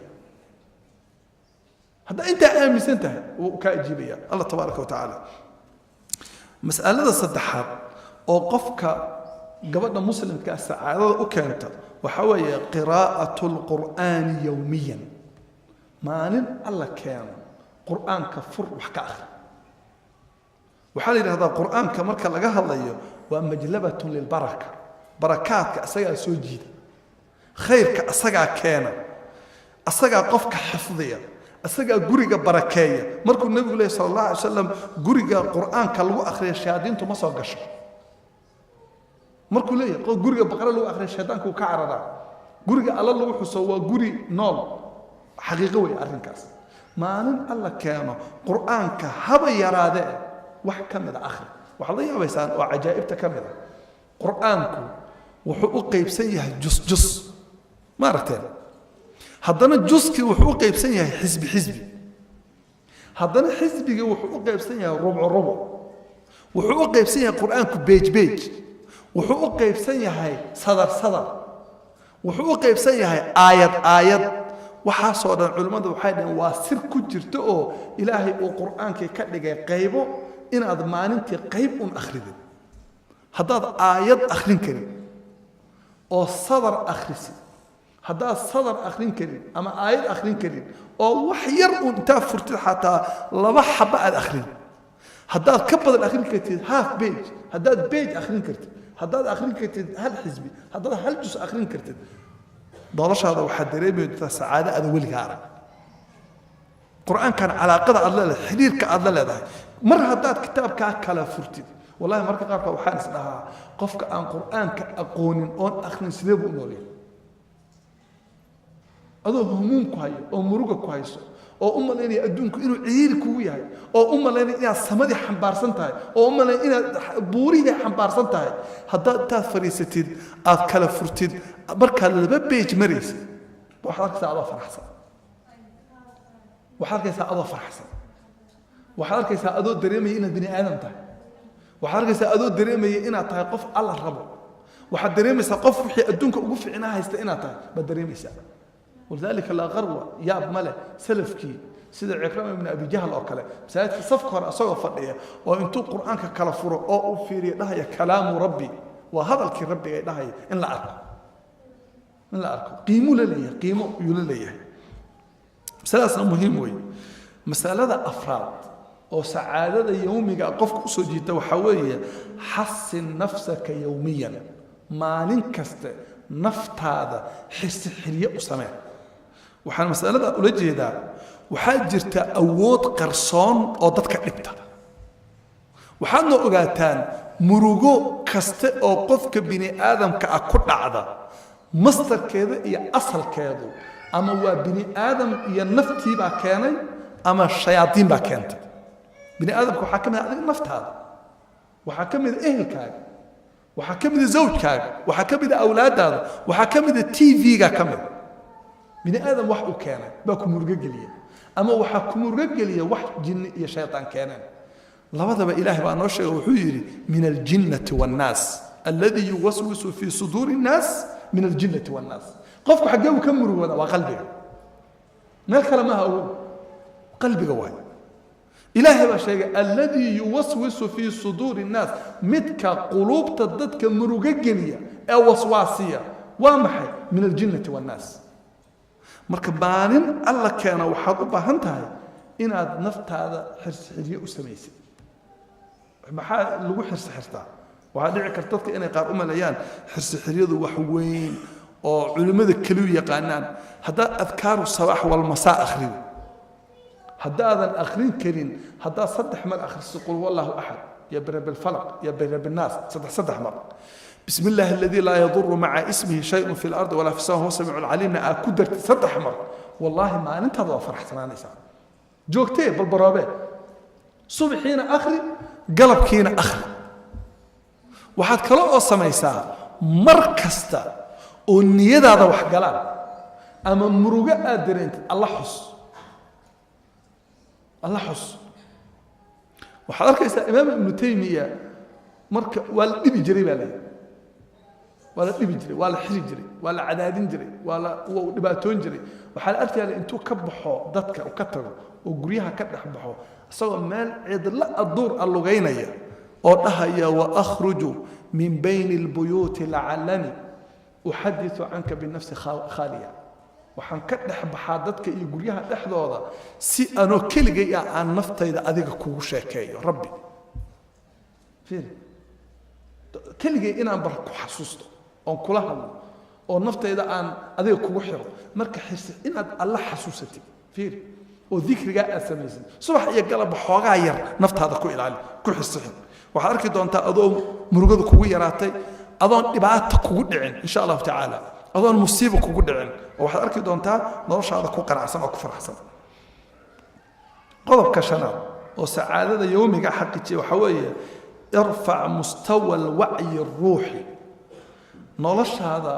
هذا انت امس انت وكاجيبيا الله تبارك وتعالى مسألة الصدحات أو قفك قبل مسلم كالسعادة أكانت وحوي قراءة القرآن يوميا ما نن الله كان قرآن كفر وحكا آخر وحالي هذا القرآن كمركا لقاها الله ومجلبة للبركة بركات كأسجع سوجيد خير كأسجع كان أسجع قفك حفظية أسجع جوريجا بركية مركو النبي صلى الله عليه وسلم جوريجا القرآن كلو آخر الشهادين تمسوا قشر مركو ليه جوريجا بقرة لو آخر الشهادين كو كعرضا جوريجا الله لو حسوا جوري نال حقيقي أرنكاس ما نن الله كانوا قرآن كهبا يراده وحكم الآخر وحضيع بيسان وعجائب تكمل قرآنكو وحقوق يبسيه جس مرتين هذانا جزء وحقوق يبسيه حزبي هذانا حزبي وحقوق يبسيه ربع وحقوق يبسيه قرآنكو بيج وحقوق يبسيه صدر وحقوق يبسيه آيات waxaasoo dhan culimmadu waxay dhaheen waa sir ku jirta oo ilaahay uu qur'aankii ka dhigay qaybo inaad maalintii qayb un akhridid haddaad aayad akhrin karin oo sadar akhrisid haddaad sadar akhrin karin ama aayad akhrin karin oo wax yar un intaa furtid xataa laba xaba aad akhrin haddaad ka badan akhrin kartid half page haddaad page akhrin kartid haddaad akhrin kartid hal xisbi haddaad hal jus akhrin kartid noloshaada waxaad dareemi doontaa sacaado aad weliga arag qur'aankan calaaqada aad leedahay xiriirka aad la leedahay mar haddaad kitaabkaa kala furtid wallahi marka qaarkood waxaan is dhahaa qofka aan qur'aanka aqoonin oon akhrin sidee buu u noolyahay adoo humuum ku hayo oo muruga ku hayso oo u malaynaya adduunku inuu ciiri kugu yahay oo u malaynaya inaad samadii xambaarsan tahay oo u malaynaya inaad buurihii xambaarsan tahay haddaad intaad fadhiisatid aad kala furtid markaad laba beej maraysid waxaad arkaysaa adoo faraxsan waxaad arkaysaa adoo faraxsan waxaad arkaysaa adoo dareemaya inaad bini aadam tahay waxaad arkaysaa adoo dareemaya inaad tahay qof alla rabo waxaad dareemaysaa qof wixii adduunka ugu fiicnaa haysta inaad tahay baad dareemaysaa ولذلك لا غروة يا مله سلفكي سيد عكرمة بن أبي جهل أو كله ساعات صفقة أسوأ فدية وأنتو القرآن ككلفور أو في ده كلام ربي وهذا الكي ربي ده إن لا أرك إن لا أرك قيموا لليه قيموا يلليه مسألة مهم وي مسألة أفراد أو سعادة يومي قفك سجيت وحوية حسن نفسك يوميا ما ننكست نفط هذا حس حرية وسماء waxaan mas'alada ula jeedaa waxaa jirta awood qarsoon oo dadka dhibta waxaadna ogaataan murugo kaste oo qofka bini aadamka ah ku dhacda mastarkeeda iyo asalkeedu ama waa bini aadam iyo naftii baa keenay ama shayaadiin baa keentay bini aadamka waxaa ka mid ah adiga naftaada waxaa ka mid ah ehelkaaga waxaa ka mid ah zawjkaaga waxaa ka mid ah awlaadaada waxaa ka mid ah TV-ga ka mid bini aadam wax uu keenay baa ku murugo geliya ama waxa ku murugo geliya wax jinni iyo shaytaan keeneen labadaba ilaahay baa noo sheegay wuxuu yiri min aljinnati wan nas alladhi yuwaswisu fi suduri nas min aljinnati wan nas qofku xagee uu ka murugada waa qalbiga meel kale ma aha qalbiga waay ilaahay baa sheegay alladhi yuwaswisu fi suduri nas midka qulubta dadka murugo geliya ee waswaasiya waa maxay min aljinnati wan nas marka baanin alla keena waxaad u baahan tahay inaad naftaada xirsixiyo u samaysid maxaa lagu xirsixiirtaa waxaa dhici karta dadka inay qaar u maleeyaan xirsixiryadu wax weyn oo culimada kaliya yaqaanaan haddaa adkaaru sabaax wal masaa akhrido haddaadan akhrin karin haddaa saddex mar akhriso qul wallahu axad ya birabbil falaq ya birabbil naas saddex mar بسم الله الذي لا يضر مع اسمه شيء في الأرض ولا في السماء هو سميع العليم أكدر صدح مر والله ما أنت هذا فرح سنان إنسان جوكتي بالبرابة صبحين أخري قلب كينا أخري وحد كلا أصلا يسا مركزتا والنيادة هذا وح قلال أما مروجة أدرينت الله حس الله حس وحضرك يسا إمام ابن تيمية مركز والإبي جريب عليه ولا دبي جري ولا حري جري ولا عدادين جري ولا دباتون جري waxaa artay intuu ka baxo dadka oo ka tago oo guriyaha ka dhex baxo asagoo meel cid la aduur allugeynaya oo dhahaya wa akhruju min bayni albuyut la'allani uhaddithu anka bi nafsi khaliya waxaan ka dhex baxaa dadka iyo guriyaha dhexdooda si anoo keligay aan naftayda adiga kugu sheekeeyo rabbi fiir keligay inaan bar ku xasuusto oo kula hadlo oo naftayda aan adiga kugu xiro marka xis inaad alla xasuusatid fiir oo dhikriga aad samaysid subax iyo galab xoogaa yar naftaada ku ilaali ku xisixin waxaad arki doontaa adoo murugada kugu yaraatay adoon dhibaato kugu dhicin insha Allah taala adoon musiibo kugu dhicin waxaad arki doontaa noloshaada ku qanacsan oo ku faraxsan qodobka shanaad oo sacaadada yawmiga xaqiijiyo waxa weeye irfa mustawa alwa'yi الروحي نولش هذا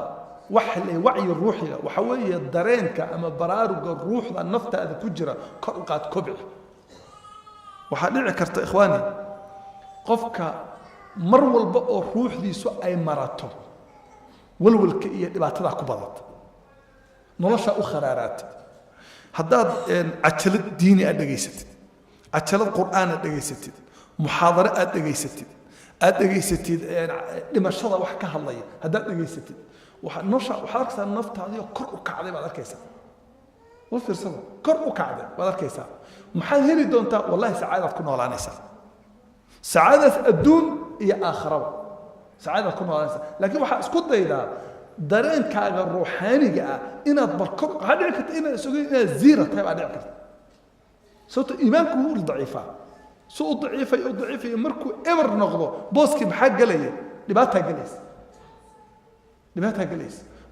وحل وعي الروحي وحوي الدرينك أما برارج الروح النفط هذا كجرة قد كبع وحديع كرت إخواني قفك مر البقى الروح دي سوء أي مراتب والكئية اللي بعتها كبرت نولش أخرارات haddaad cajalad diini aad dhegaysatid cajalad qur'aan aad dhegaysatid muxaadaro aad dhegaysatid dhimashada wax ka hadlaya haddaad dhegaysatid waxaad arkaysaa naftaadii oo kor u kacday baad arkaysaa u fiirsada kor u kacday baad arkaysaa maxaad heli doontaa wallahi sacaadaad ku noolaanaysaa sacaadaas adduun iyo aakhiraba sacaadaad ku noolaanaysaa laakiin waxaa isku daydaa dareenkaaga ruuxaaniga ah inaad barkor waxaa dhici karta inaad isugu inaad ziira tahay baa dhici karta sababto iimaanku wuu daciifaa si u daciifayo markuu eber noqdo booskii maxaa gelaya dhibaataa gelaysa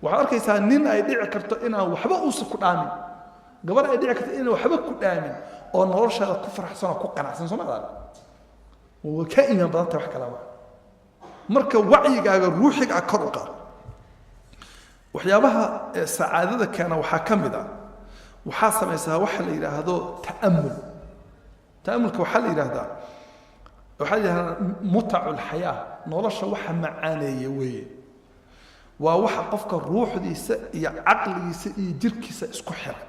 waxaad arkaysaa nin ay dhici karto inaan waxba uusan ku dhaamin gabar ay dhici karto inaan waxba ku dhaamin oo nolosheeda ku faraxsan oo ku qanacsan soo maadaan waa ka iimaan badan tahay wax kale ma marka wacyigaaga ruuxiga kor u qaad waxyaabaha sacaadada keena waxaa ka mid ah waxaa samaysaa waxa la yidhaahdo ta'amulka waxaa la yidhaahdaa mutacu lxayaa nolosha waxa macaaneeya weeye waa waxa qofka ruuxdiisa iyo caqligiisa iyo jirkiisa isku xira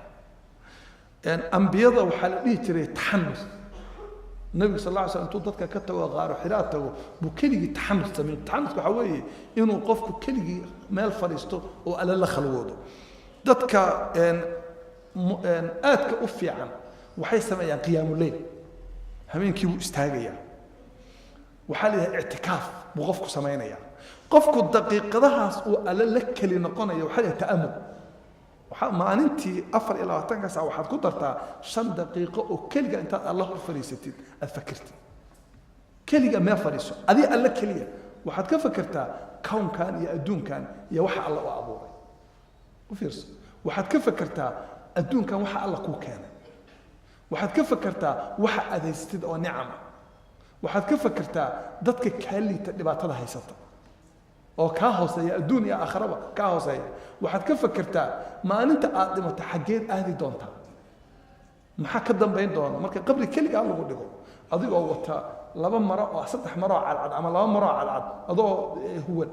ambiyada waxaa la dhihi jiray taxanus nabiga sal alla slam intuu dadka ka tago qaaro xiraa tago buu keligii taxanus sameyn taxanuska waxaa weeye inuu qofku keligii meel fadhiisto oo alle la khalwoodo dadka aadka u fiican waxay sameeyaan qiyaamuleyl habeenkii buu istaagayaa waxaa la yidhaha ictikaaf buu qofku samaynayaa qofku daqiiqadahaas uu alle la keli noqonayo waxaa la yidhaha ta'amul maalintii 24 saac waxaad ku dartaa 5 daqiiqo oo keliga intaad alla hor fadhiisatid aad fakirtid keliga ma fadhiiso adii alla keliya waxaad ka fakartaa kownkan iyo adduunkan iyo waxa alla u abuuray u fiirso waxaad ka fakartaa adduunkan waxa alla ku keenay waxaad ka fakartaa waxa aad haystid oo nicam waxaad ka fakartaa dadka kaalita dhibaatada haysata oo ka hooseeya adduun iyo aakhiraba ka hooseeya waxaad ka fakartaa maalinta aad dhimato xageed aadi doontaa maxaa ka dambayn doona marka qabri keliga lagu dhigo adigoo wata 2 maro oo 3 maro cadcad ama 2 maro cadcad adoo huwan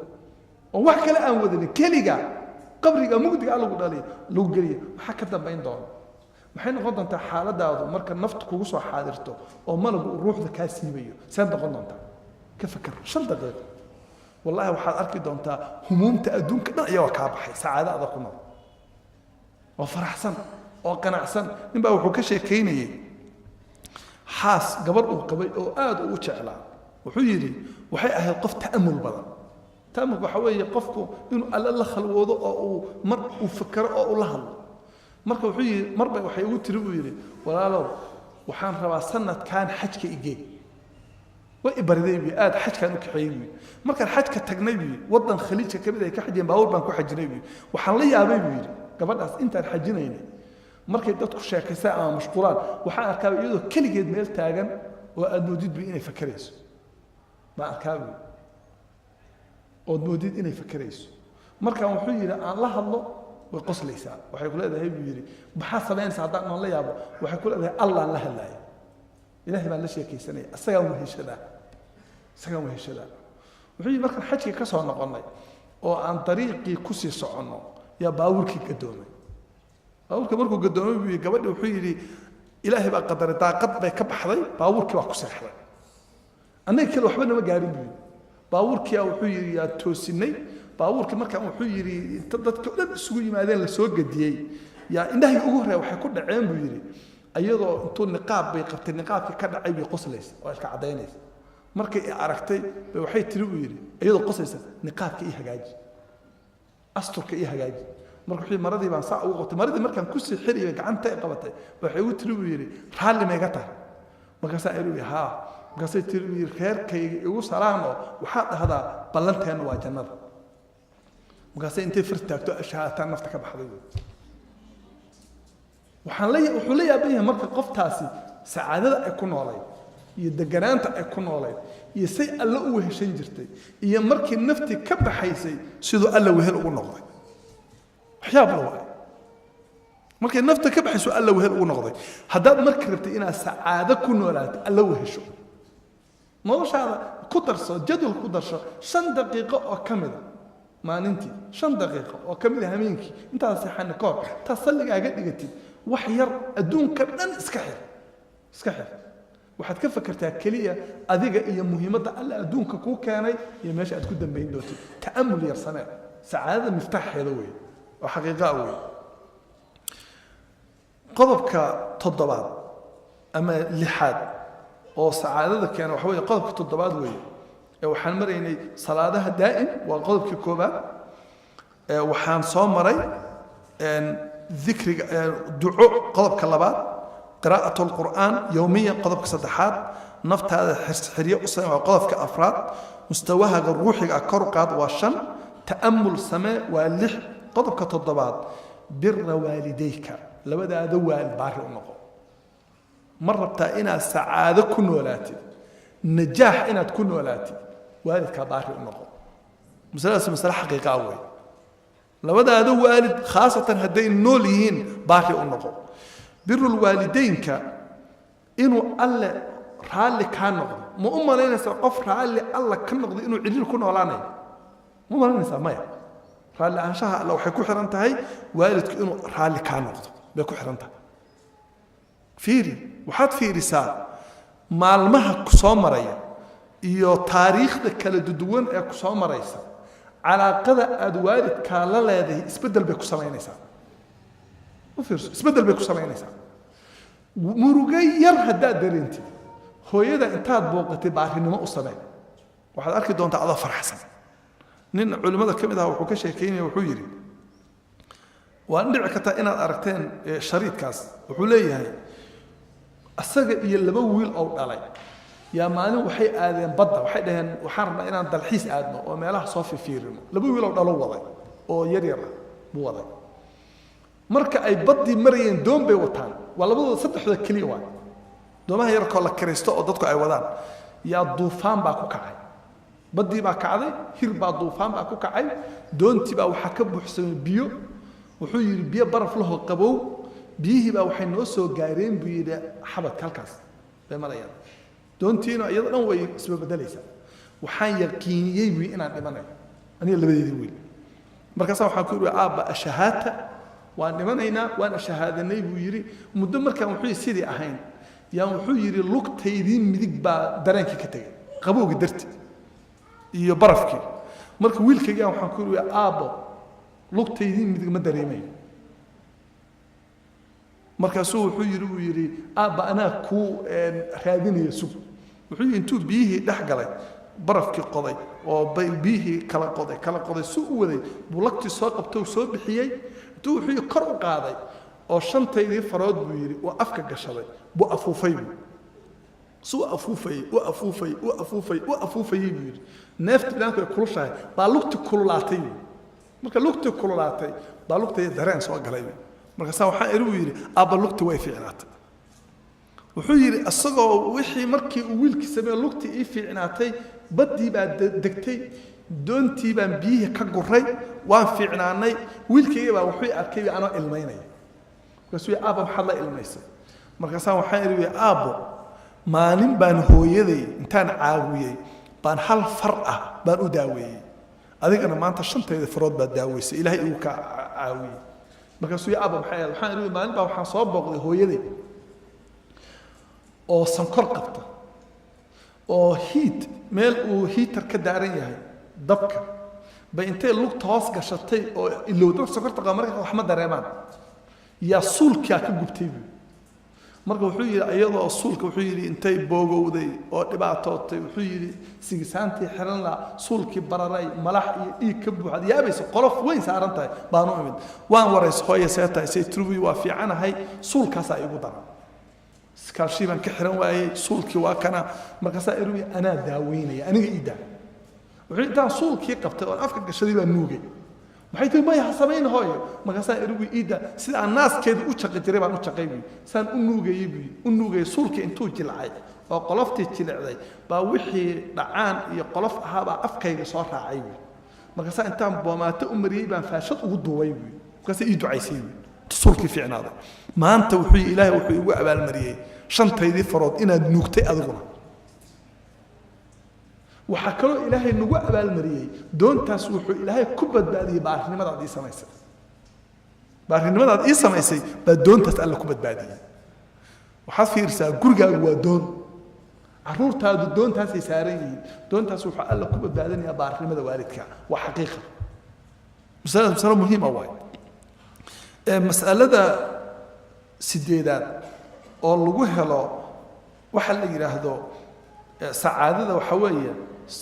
oo wax kale aan wadin keliga qabriga mugdiga lagu dhaliyo lagu geliyo maxaa ka dambayn doona maxay noqon doontaa xaaladaadu marka naftu kugu soo xaadirto oo malagu ruuxda ka siibayo saan noqon doontaa ka fakar 5 daqiiqo والله waxaad arki doontaa humuumta adduunka dhan ayaa ka baxay saacadaada ku nool oo faraxsan oo qanacsan ninba wuxuu ka sheekeynayay xaas gabar uu qabay oo aad u jeclaa wuxuu yiri waxay ahayd qof ta'amul badan ta'amul waxa weeye qofku inuu alla la khalwoodo oo uu mar uu fakaro oo uu la hadlo marka wuxuu yiri marba waxay ugu tiri uu yiri walaalow waxaan rabaa sanadkan xajka igee وإبردي بي آد حج كانوا كحيوي مركز حج كتجني بي وطن خليج كبير كحجين باور بانكو حجني بي وحلي أبي بي قبل أنت الحجينين مركز دتك شاكي ساعة مشغولات وحنا أركاب يدو كل جد ميل تاجن وأدنوديد بإني فكريس ما أركابي أدنوديد إني فكريس مركز وحيي الله الله وقص ليس وحيقول هذا هي بيري بحسب أن صدقنا الله يابا وحيقول هذا الله الله الله إلهي ما لشيء كيسني السجن وهشلا السجن وهشلا وحي مركز حجي كسر نقلنا وعن طريقي كسي صعنا يا باورك قدومي باورك مركو قدومي بيقبل وحيري إلهي بقى قدر طاقت بيكب حضي باورك وكسر حضي أنا كل واحد ما قارب باورك يا وحيري يا توسيني باورك مركز وحيري تضد كل سوي ما ذين السوق ديي يا إنه يقوله وحيكون عين بيري ayadoo intuu niqaab bay qabtay niqaabkii ka dhacay bay qoslays oo iska cadeynaysa markay aragtay bay waxay tiri u yiri ayadoo qoslaysa niqaabkii hagaaji asturka hagaaji markuu xii maradii baan saa ugu qabtay maradii markaan ku sii xiriyo gacanta ay qabatay waxay u tiri u yiri raali meega tahay markaas ay yiri ha markaas ay tiri u yiri reerkayga igu salaamo waxa dhahdaa ballanteena waa jannada markaas intay firtaagto ashaataan nafta ka baxday wuxuu la yaaban yahay marka qoftaasi sacaadada ay ku noolay iyo deganaanta ay ku noolay iyo say alla u weheshan jirtay iyo markii nafti ka baxaysay sidoo alla wehel ugu noqday waxyaab la waay markii nafta ka baxayso alla wehel ugu noqday haddaad markii rabtay inaad sacaado ku noolaato alla wehesho noloshaada ku darso jadwal ku darso 5 daqiiqo oo kamida maalintii 5 daqiiqo oo kamida habeenkii intaas saxan koor ta salligaaga dhigatid وحير أدون كردن إسكحر إسكحر waxaad ka fakartaa kaliya adiga iyo muhiimadda alla adduunka ku keenay iyo meesha aad ku dambeyn doonto ta'ammul yar samee saacada miftaxeeda weey oo xaqiiqa weey qodobka toddobaad ama lixaad oo saacadada keena waxa weey qodobka toddobaad weey ee waxaan maraynay salaadaha daa'im waa qodobka koobaad ee waxaan soo maray ذكر دعاء قلب كلابات قراءة القرآن يوميا قلب كصدحات نفط هذا حرية أصلا وقلب كأفراد مستواها الروحي أكرقات وشن تأمل سماء واللح قلب كتضبات بر والديك لبدا دوا البار النقو مرة بتاعنا سعادة كن ولاتي نجاح إن تكون ولاتي والدك بار النقو مسألة حقيقة أوي لبدا هذا والد خاصة هدين النوليين باقي النقو بر الوالدين إنه الله رالي كان نقضي ما أمه لنا سقف رالي الله كان نقضي إنه عدل كنا ولانا ما لنا سمايا رالي أنشاها لو حكوا حرنتها هاي والدك إنه رالي كان نقضي بيكوا حرنتها فيري وحد في رسالة مع المها كسامرية إيو تاريخ ذاك الددوان كسامرية على قدر أدوار كلا لهذه اسبدل بكو سمعين إنسان وفرس اسبدل بكو سمعين إنسان مرجير هدا درينتي هو يدا انتهت بوقت بعرف إنه ما أصلا واحد أركض دون تعالى فرح حسن نين علماء كم إذا وحكش كيني وحيري وأنا كتا إنا أركتين شريط كاس وحولي هاي السجى يلبويل أو علي يا مانو وحي آذين بدر وحي دهن وحرنا إنا دلحيس آدنا وما له صافي فيرنا لبوي لو دلوا وضعي أو يرير مو وضعي مركا أي بدي مريين دوم بيوتان ولا بدو صدق هذا كليوان دوما هي ركوا لك كريستو أو ضدك أي وضان يا ضوفان باكو كعي بدي باكعدي هير بعض ضوفان باكو كعي دون تبا وحكب حسن بيو وحي بيو برف له قبو بيه بقى وحي نوسو جايرين بيدا حبت كالكاس بمريان دونتينا أيضا وي اسمه بدليسا وحان يقينيي وي إنا دمانay أنا اللي بدي ويل markaas waxaan ku yiri aaba ashahata waan dhimanayna waan ashahaadanay buu yiri muddo markaan wuxuu sidii ahayn yaa wuxuu yiri lugtaydiin midig baa dareenkii ka tagay qabowga darti iyo barafkii marka wiilkayga waxaan ku yiri aaba lugtaydiin midig ma dareemay markaasuu wuxuu yiri aaba anaa ku raadinaya sug wuxuu intuu biyihii dhex galay barafkii qoday oo biyihii kala qoday suu u waday buu lagtii soo qabtay soo bixiyay intuu wuxuu kor u qaaday oo shantaydii farood buu yiri oo afka gashaday buu afuufay suu afuufay buu yiri neefti banaanku ay kulushahay baa lugti kululaatay marka lugti kululaatay baa lugtay dareen soo galay markaas waxaan iri uu yiri aaba lugti way fiicnaatay wuxuu yiri asagoo wixii markii uu wiilkii sameeyay lugti ii fiicnaatay badii baa degtay doontii baan biyaha ka guray waan fiicnaanay wiilkayga baa wuxuu arkay anoo ilmeynay markaasuu aaba maxaa la ilmeysay markaas waxaan iri aabo maalin baan hooyaday intaan caawiyay baan hal far ah baan u daaweeyay adigana maanta shantayda farood baa daaweysay ilaahay uu ka caawiyay markaasuu aaba maxay waxaan iri maalin baa waxaan soo booqday hooyaday oo sankor qabta oo heat meel uu heater ka daaran yahay dabka bay intay lugta hoos gashatay oo ilowda sankorta qamarka wax ma dareemaan ya suulka ka gubtay marka wuxuu yiri ayadoo suulka wuxuu yiri intay boogowday oo dhibaatootay wuxuu yiri sigisaantii xiran la suulkii bararay malax iyo dhiig ka buuxad yaabayso qolof weyn saaran tahay baanu imid waan warays hooyo seetay say trubi waa fiicanahay suulkaas ay ugu daran كاشيبان كحرن واي سولكي واكنا مركزا إروي أنا داويني أنا إيدا وحيدان سولكي قبته وأنا أفكر كشري بنوجي وحيد ما يحسبين هاي مركزا إروي إيدا سيد الناس كده أشقي تريبا أشقي بي سان أنوجي يبي أنوجي سولكي أنتو جلعي أو قلفتي جلعي بوحي دعان يقلف هذا أفكر صار عيبي مركزا أنت بما تأمري بان فاشط وضوي بي مركزا إيدو عيسيبي سولكي في عناده ما أنت وحي إلهي وحي وعبال المريء شنطي فرود إنا نوكتي أذغنا وحكروا إلهي نوع عبال المريء دون تسوحوا إلهي كبد بهذه بعرف لماذا عدي سميسة baarinimadaad ii samaysay baa doontaas alla ku badbaadiyey waxaad fiirsaa gurigaagu waa doon caruurtaadu doontaasay saaran yihiin doontaas wuxuu alla ku badbaadinayaa baarinimada waalidka waa xaqiiqa mas'alo muhiim ah waay mas'alada sideedaad oo lagu helo waxa la yiraahdo sacaadada waxa weeye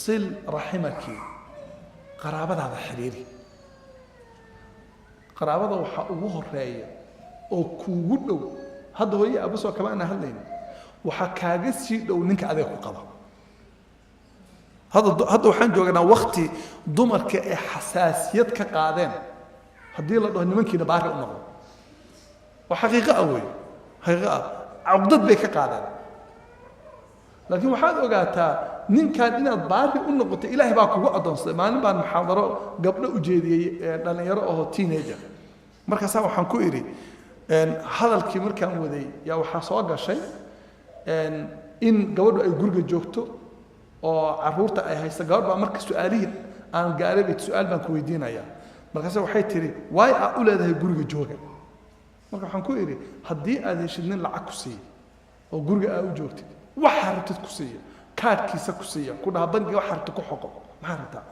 sil rahimaki qaraabadaada xiriiri qaraabada waxa ugu horeeya oo kuugu dhow hadda way abu soo kama ana hadlayna waxa kaaga sii dhow ninka adeeg ku qaba hadda waxaan joognaa waqti dumarka ee xasaasiyad ka qaadeen haddii la dhaho nimankiina baari u noqdo waa xaqiiqo ah wey xaqiiqo ah caqdad bay ka qaadeen laakiin waxaad ogaataa ninkan inaad baari u noqoto ilaahay baa kugu adoonsaday maalin baan muxaadaro gabdho u jeediyey dhalinyaro oo teenager markaasaa waxaan ku idhi hadalkii markaan waday yaa waxaa soo gashay in gabadhu ay guriga joogto oo caruurta ay hayso gabadh baa marka su'aalihii aan gaaray su'aal baan ku weydiinayaa markaas waxay tiri waay aad u leedahay guriga jooga marka waxaan ku idhi haddii aad heshid nin lacag ku siiya oo guriga aad u joogtid waxa rabtid ku siiya kaadhkiisa ku siiya ku dhaha bangiga waxa rabtid ku xoqo maxaa rabtaa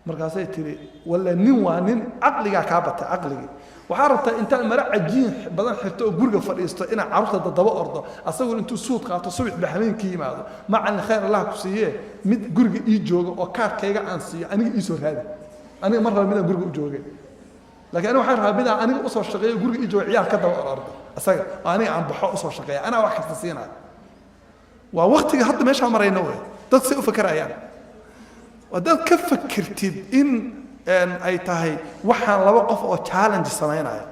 markaasay tiri walla nin waa nin caqligaa kaa batay caqligii waxaa rabtaa intaan mara cajiin badan xirto oo guriga fadhiisto inaa carruurta daba ordo asagoo intuu suud qaato subax ba habeenkii yimaado macalin khayr allah ku siiyee mid guriga ii jooga oo kaadhkayga aan siiyo aniga ii soo raadi aniga mar raba midaan guriga u joogay laakiin aniga waxaan rabaa midaan aniga usoo shaqeeyo guriga ii jooga ciyaar ka daba ordo asaga oo aniga aan baxo usoo shaqeeya anaa wax kasta siinaya waa waqtiga hadda meeshaa marayno wey dad say u fakerayaan haddaad ka fakirtid in ay tahay waxaan laba qof oo challenge samaynaya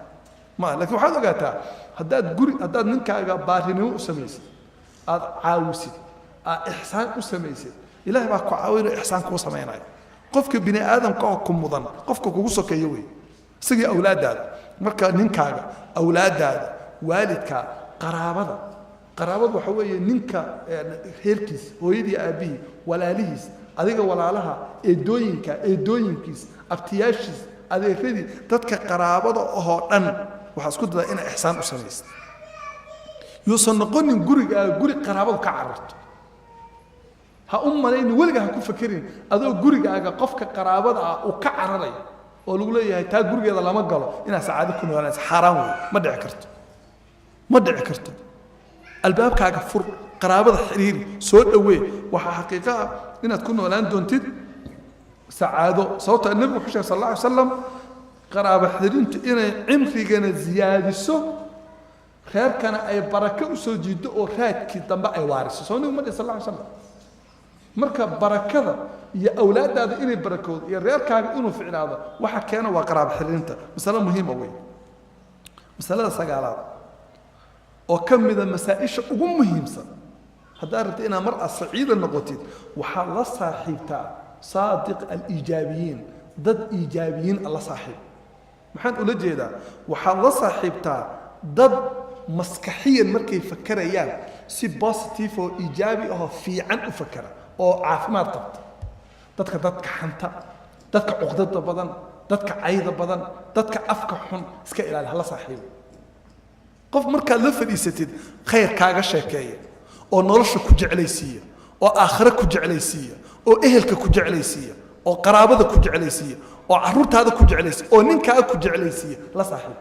ma laakiin waxaad ogaataa haddaad ninkaaga baarinimo u samaysid aad caawisid aad ixsaan u samaysid ilaahay baa ku caawinoo ixsaan kuu samaynaya qofka bini aadamka oo ku mudan qofka kugu sokeeyo wey isagii awlaadaada marka ninkaaga awlaadaada waalidka qaraabada waxa weeye ninka reerkiis hooyadii aabihii walaalihiis adiga walaalaha eedooyinkiis abtiyaashiis adeeradii dadka qaraabada oo dhan waxaa isku dadaa inaa ixsaan u samaysid yuusan noqonin gurigaaga guri qaraabadu ka cararto ha u malayni weligaa ha ku fakerin adoo gurigaaga qofka qaraabada ah uu ka cararayo oo lagu leeyahay taa gurigeeda lama galo inaad sacaado ku noolaanaysa xaaraan wey ma dhici karto albaabkaaga fur qaraabada xiriiri soo dhawee waxaa xaqiiqo ah inaad ku noolaan doontid sacaado sababtoo nabigu wuxuu sheegay sallallahu alayhi wasallam qaraabo xiriirintu inay cimrigana ziyaadiso reerkana ay barako u soo jiido oo raadkii dambe ay waariso soo nabigu madhi sallallahu alayhi wasallam marka barakada iyo awlaadaada inay barakoodo iyo reerkaaga inuu ficnaado waxa keena waa qaraabo xiriirinta mas'alo muhiim ah wey masalada sagaalaad oo ka mid ah masaa'isha ugu muhiimsan haddaad rabto inaad mar aad saciida noqotid waxaad la saaxiibtaa saadiq aliijaabiyiin dad iijaabiyiin alla saaxiib maxaan ula jeedaa waxaad la saaxiibtaa dad maskaxiyan markay fakerayaan si positive oo iijaabi ahoo fiican u fakera oo caafimaad qabta dadka xanta dadka cuqdada badan dadka cayda badan dadka afka xun iska ilaali hala saaxiibo qof markaad la fadhiisatid khayr kaaga sheekeeya oo nolosha ku jeclaysiiya oo aakhira ku jeclaysiiya oo ehelka ku jeclaysiiya oo qaraabada ku jeclaysiiya oo carruurtaada ku jeclaysiiya oo ninkaaga ku jeclaysiiya la saaxiib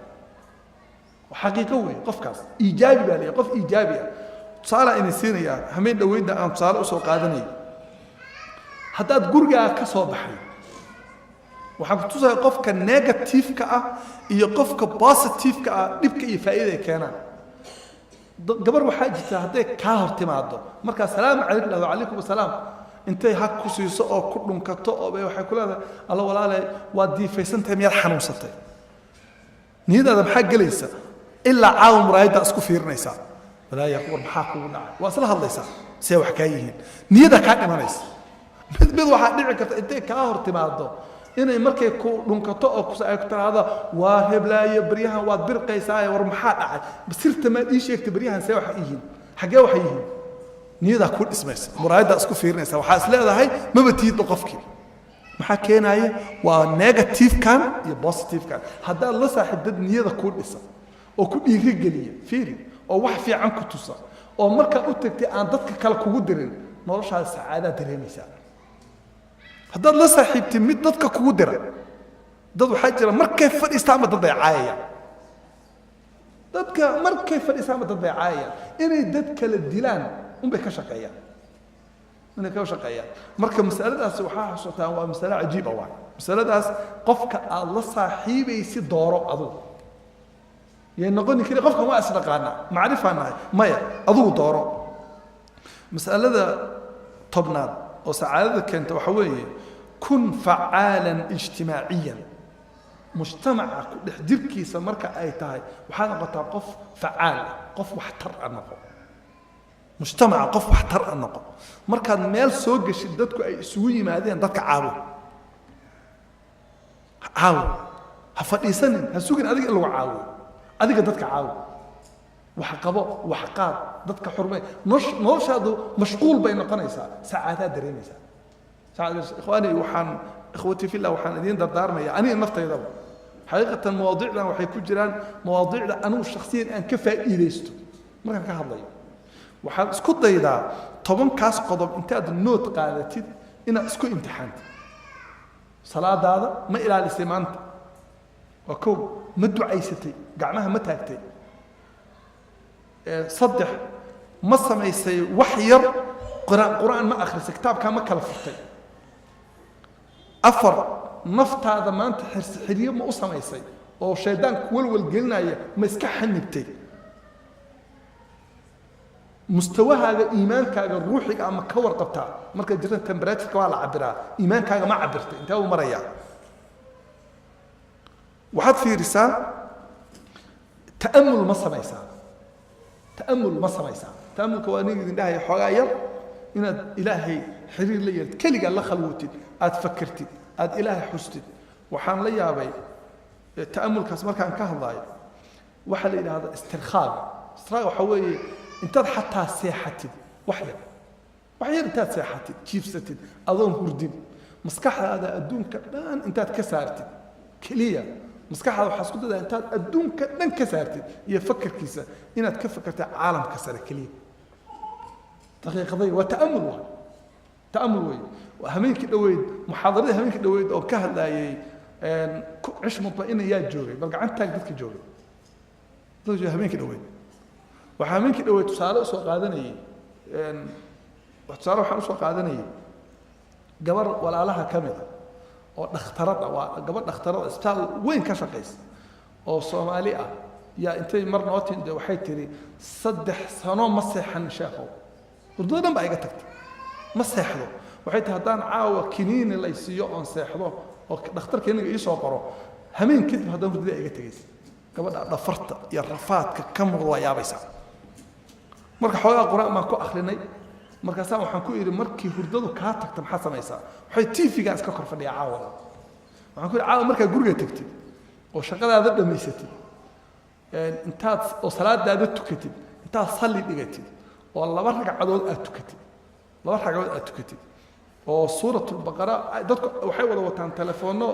xaqiiqo weeye qofkaas iijaabi baa leeyahay qof iijaabi ah tusaale ayna siinayaa hameen dhaweynta aan tusaale usoo qaadanayo haddaad gurigaaga ka soo baxay waxaan ku tusayaa qofka negative-ka ah iyo qofka positive-ka ah dhibka iyo faa'iida ay keenaan gabar waxaa jirta hadday kaa hor timaado markaa salaamu calaykum wa calaykum asalaam intay hag ku siiso oo ku dhunkato oo waxay ku leedahay alla walaale waad diifaysantahay miyaad xanuunsatay niyadaada maxaa gelaysa ilaa caawa muraayaddaa isku fiirinaysaa walaaya war maxaa kugu dhacay waa isla hadlaysaa see wax kaa yihiin niyada kaa dhimanaysa mid waxaa dhici karta intay kaa hor timaado inay markay ku dhunkato oo ay ku tiraahdo waa heblaayo baryahan waad birqaysaa war maxaa dhacay sirta ma ii sheegtay baryahan see wax yihiin xagee wax yihiin niyadaa ku dhismaysa muraayaddaa isku fiirinaysa waxaa is leedahay maba tiidba qofkii maxaa keenaya waa negative kan iyo positive kan haddaad la saaxiibtid niyada ku dhisa oo ku dhiirigeliya fiiri oo wax fiican ku tusa oo marka u tagtay aan dadka kale kugu dirin noloshaada sacaada dareemaysaa haddaad la saaxiibtid mid dadka kugu dira dad waxaa jira markay fadhiistaan dad bay caayayaan dadka markay fadhiistaan dad bay caayayaan inay dad kala dilaan unbay ka shaqeeyaan inay ka shaqeeyaan marka mas'aladaas waxaa xasuutaan waa mas'alo cajiib ah mas'aladaas qofka aad la saaxiibaysi dooro adigu yay noqon kari qofka waa isdhaqaana macrifaanahay maya adigu dooro mas'alada tobnaad oo sacaadada keenta waxa weeye kun facaalan ijtimaaciyan mujtamaca ku dhex jirkiisa marka ay tahay waxaa noqotaa qof facaal qof waxtar ah noqo mujtamaca qof waxtar ah noqo markaad meel soo gashid dadku ay isugu yimaadeen dadka caawo ha fadhiisanin ha sugin adiga in lagu caawo adiga dadka caawo wax qabo wax qaad dadka xurmay noloshaadu mashquul bay noqonaysaa saacadaad dareemaysaa ikhwaani waxaan ikhwati fillah waxaan idiin dardaarmaya aniga naftaydaba xaqiiqatan mawaadiicdan waxay ku jiraan mawaadiicda anigu shakhsiyan aan ka faa'iidaysto markaan ka hadlayo waxaad isku daydaa 10kaas qodob intaad nood qaadatid inaad isku imtixaantid salaadaada ma ilaalisay maanta waa kow ma ducaysatay gacmaha ma taagtay saddex ma samaysay wax yar quraan ma akhrisay kitaabkaa ma kala furtay afar naftaada maanta xiriyo ma u samaysay oo shaydaanku walwal gelinaya ma iska xanibtay mustawahaaga iimaankaaga ruuxiga ama ka warqabtaa marka jirta temperature waa la cabiraa iimaankaaga ma cabirtay intee uu marayaa waxaad fiirisaa ta'ammul ma samaysaa ta'ammul ma samaysaa ta'ammulka waa nin idin dhahay xoogaa yar inaad ilaahay xiriir la yeeltid keligaa la khalwatid aad fakartid aad ilaahay xustid waxaan la yaabay ta'ammulkaas markaan ka hadlayo waxaa la yidhaahdaa istirkhaaga istirkhaaga waxaa weeye intaad xataa seexatid wax yar intaad seexatid jiifsatid adoon hurdin maskaxdaada adduunka dhan intaad ka saartid keliya maskaxdaada waxaa isku dadaa intaad adduunka dhan ka saartid iyo fakarkiisa inaad ka fakartid caalamka sare keliya daqiiqaday waa ta'ammul wey hameenkii dhoweyd muxaadaradii hameenkii dhoweyd oo ka hadlayay cish mutma'ina yaa joogay bal gacantaag dadka joogay dadka hameenkii dhoweyd waxaa hameenkii dhoweyd tusaale usoo qaadanayay tusaale waxaan usoo qaadanayay gabar walaalaha ka mid ah oo dhakhtarad ah waa gabadh dhakhtarad isbitaal weyn ka shaqaysa oo Soomaali ah yaa intay mar noo tinde waxay tiri 3 sano ma seexan sheekhow hurdada dhan baa iga tagtay ma seexdo waxay tahay haddaan caawa kiniini la siiyo oon seexdo oo dhakhtarka iniga ii soo qoro hameen kadib haddaan hurdada iga tagaysa gabadha dhafarta iyo rafaadka ka muuqda waa yaabaysaa marka xoogaa quraan baan ku akhrinay markaasaa waxaan ku idhi markii hurdadu kaa tagta maxaa samaysaa waxay tiifigaan iska kor fadhiya caawa waxaan ku idhi caawa markaa guriga tagtid oo shaqadaada dhammaysatid intaad oo salaadaada tukatid intaad salli dhigatid oo 2 ragcadood aad tukatid oo suuratul baqara dadku waxay wada wataan telefoonno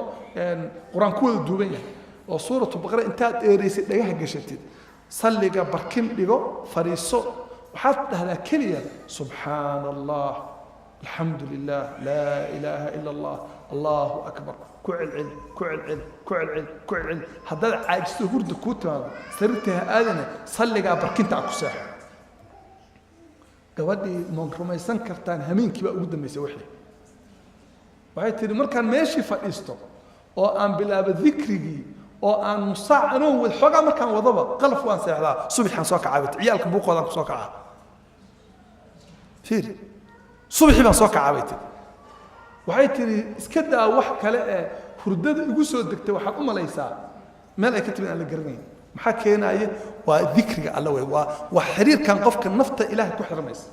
quraan ku wada duuban yahay oo suuratul baqara intaad dheeraysay dhagaha gashatid salliga barkin dhigo fariiso waxaad dhahdaa keliya subxaanallah alxamdulilah laa ilaaha ila allah allahu akbar ku celcel haddaad caajisto hurda kuu timaado sariirtaha aadana salligaa barkinta a ku seexo gabadhii ma rumaysan kartaan hameenkii baa ugu dambaysay wixii waxay tihi markaan meeshii fadhiisto oo aan bilaabo dikrigii oo aan musaac anoo wad xoogaa markaan wadaba qalaf waan seexdaa subaxaan soo kacaa ciyaalka buuqoodaan ku soo kacaa fiir subaxii baan soo kacaa bay tihi waxay tihi iska daa wax kale ee hurdada igu soo degtay waxaad u malaysaa meel ay ka timid aan la garanayn maxaa keenaya waa dikriga alla wey waa xiriirkan qofka nafta ilaahay ku xirmaysa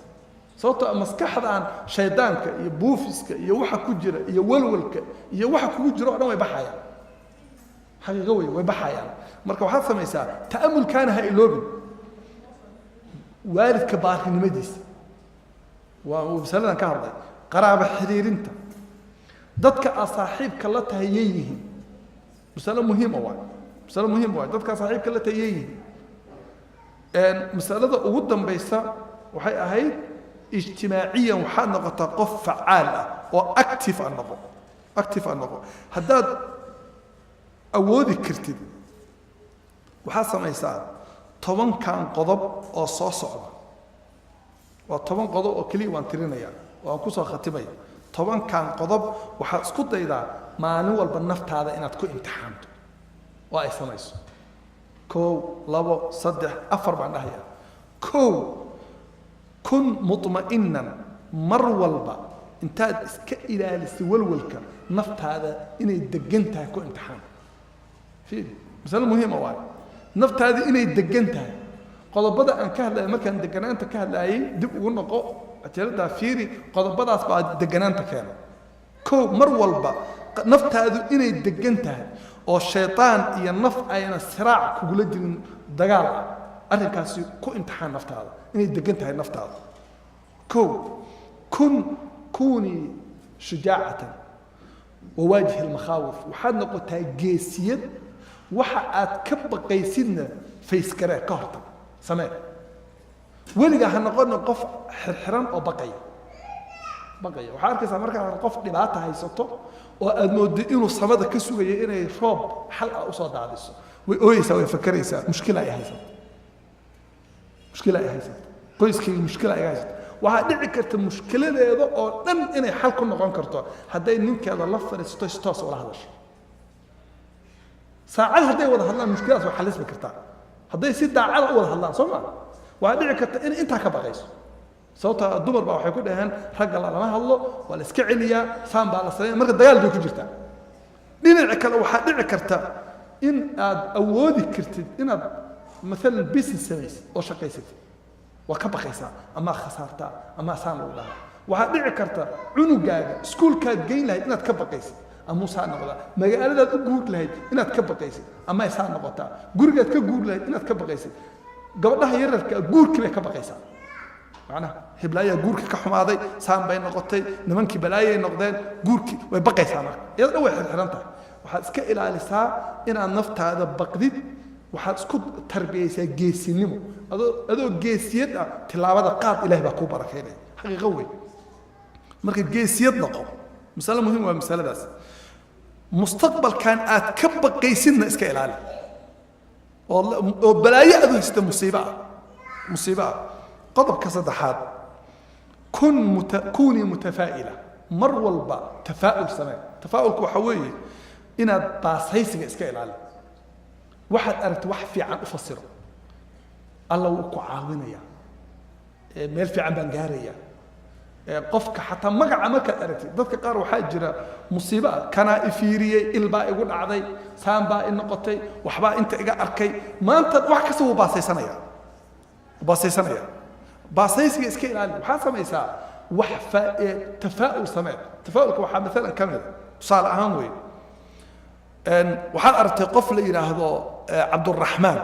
sababtoo maskaxdaan shaydaanka iyo buufiska iyo waxa ku jira iyo walwalka iyo waxa kugu jira oo dhan way baxayaan xaqiiqo way baxayaan marka waxaad samaysaa ta'ammulkaana ha iloobin waalidka baarinimadiisa waa masaladan ka hadlay qaraaba xiriirinta dadka asaaxiibka la tahayeeyeen mas'alo muhiim ah mas'alo muhiim ah dadka asaaxiibka la tahayeeyeen مسألة أقدم بيسا وحي أهيد اجتماعيا وحاد نقطة قف فعالة وأكتف النظر أكتف النظر هداد أودي كرتد وحاسة ما يساعد طبعا كان قضب أو صعب وطبعا قضب أكلي وانترين يعني وأنكسر ختمي طبعا كان قضب وحاسكت إذا ما نوال بالنفط هذا إن تكون امتحانته وأيسا ما يساعد كو لبو صدح أفر بعدها كو كن مطمئنا والبا انت اسك الى لسولولك نفط هذا اني دجنتها كو امتحان في مثال مهم واي نفط هذه اني دجنتها قضبدا ان كهلا ما كان دجنانتا كهلاي دب ugu noqo ajalada fiiri qodobadaas baa deganaanta keeno ko mar walba naftaadu inay degantahay oo shaytaan iyo naf ayna siraac kugula jirin dagaal arrinkaasi ku imtixaan naftaada inay degantahay naftaada ko كوني شجاعة وواجه المخاوف وحد نقطة جيسيد وحد كب قيسنا في سكرة كهرباء سماء ولقى هنقول نقف حرام أو بقية وحارك سمرك نقف لبعتها يسطو وأنه الصمد كسوة إنه يشرب حلقة قصاد عدس ويسوي يفكر يسوي مشكلة يا هيثم مشكلة يا هيثم كويس كي مشكلة يا هيثم waxaa dhici karta mushkiladeeda oo dhan inay xal ku noqon karto haday ninkeeda la fariisto istoos wala hadasho saacad haday wada hadlaan mushkiladaas waa xalismi kartaa haday si daacad u wada hadlaan Soomaa waa dhici karta in inta ka baqayso sababta dumar baa waxay ku dhahan rag lama hadlo wala iska celiya saan baa la sameeyay marka dagaal bay ku jirtaa dhinaca kale waxaa dhici karta in aad awoodi kartid inaad مثلا business sameys oo shaqaysatid وكبخيسا أما خسارتا أما سان ولا وهذا كرتا عنقاga iskuulkaad geyn lahayd inaad ka baqaysid ama saan noqda magaaladaad u guur lahayd inaad ka baqaysid ama saan noqota gurigaad ka guur lahayd inaad ka baqaysid gabadhaha yararka guurkii bay ka baqaysaa macna hiblaya guurka ka xumaaday saan bay noqotay nimankii balaayay noqdeen guurkii way baqaysaa marka iyada way xirxiranta waxaad iska ilaalisaa inaad naftaada baqdid waxaad isku tarbiyaysaa geesinimo adoo geesiyad ah tilaabada qaad ilaahay baa ku barakeeyay xaqiiqo weey marka geesiyad noqo mas'ala muhiim waa mas'aladaas mustaqbalkan aad ka baqaysidna iska ilaali oo balaayo aad haysta musiiba qodobka saddexaad كوني متفائلة mar walba tafaa'ul samee tafaa'ulku waxa weeye inaad baasaysiga iska ilaali waxaad aragto wax fiican u fasiro الله وكعاونيا ميل في عم بنجاريا قفك حتى مقع مركز أرتي ذاتك قارو حاجرة مصيبة كان إفيرية الباء يقول عضي سام باء النقطي وحباء أنت إجا أركي ما أنت وحكي سو باصي سنيا باصي إسكيل على وحاسة ما يسا تفاؤل سماء تفاؤلك وحا مثلا كمل صار أهم وي وحال أرتي قفل إلى هذا عبد الرحمن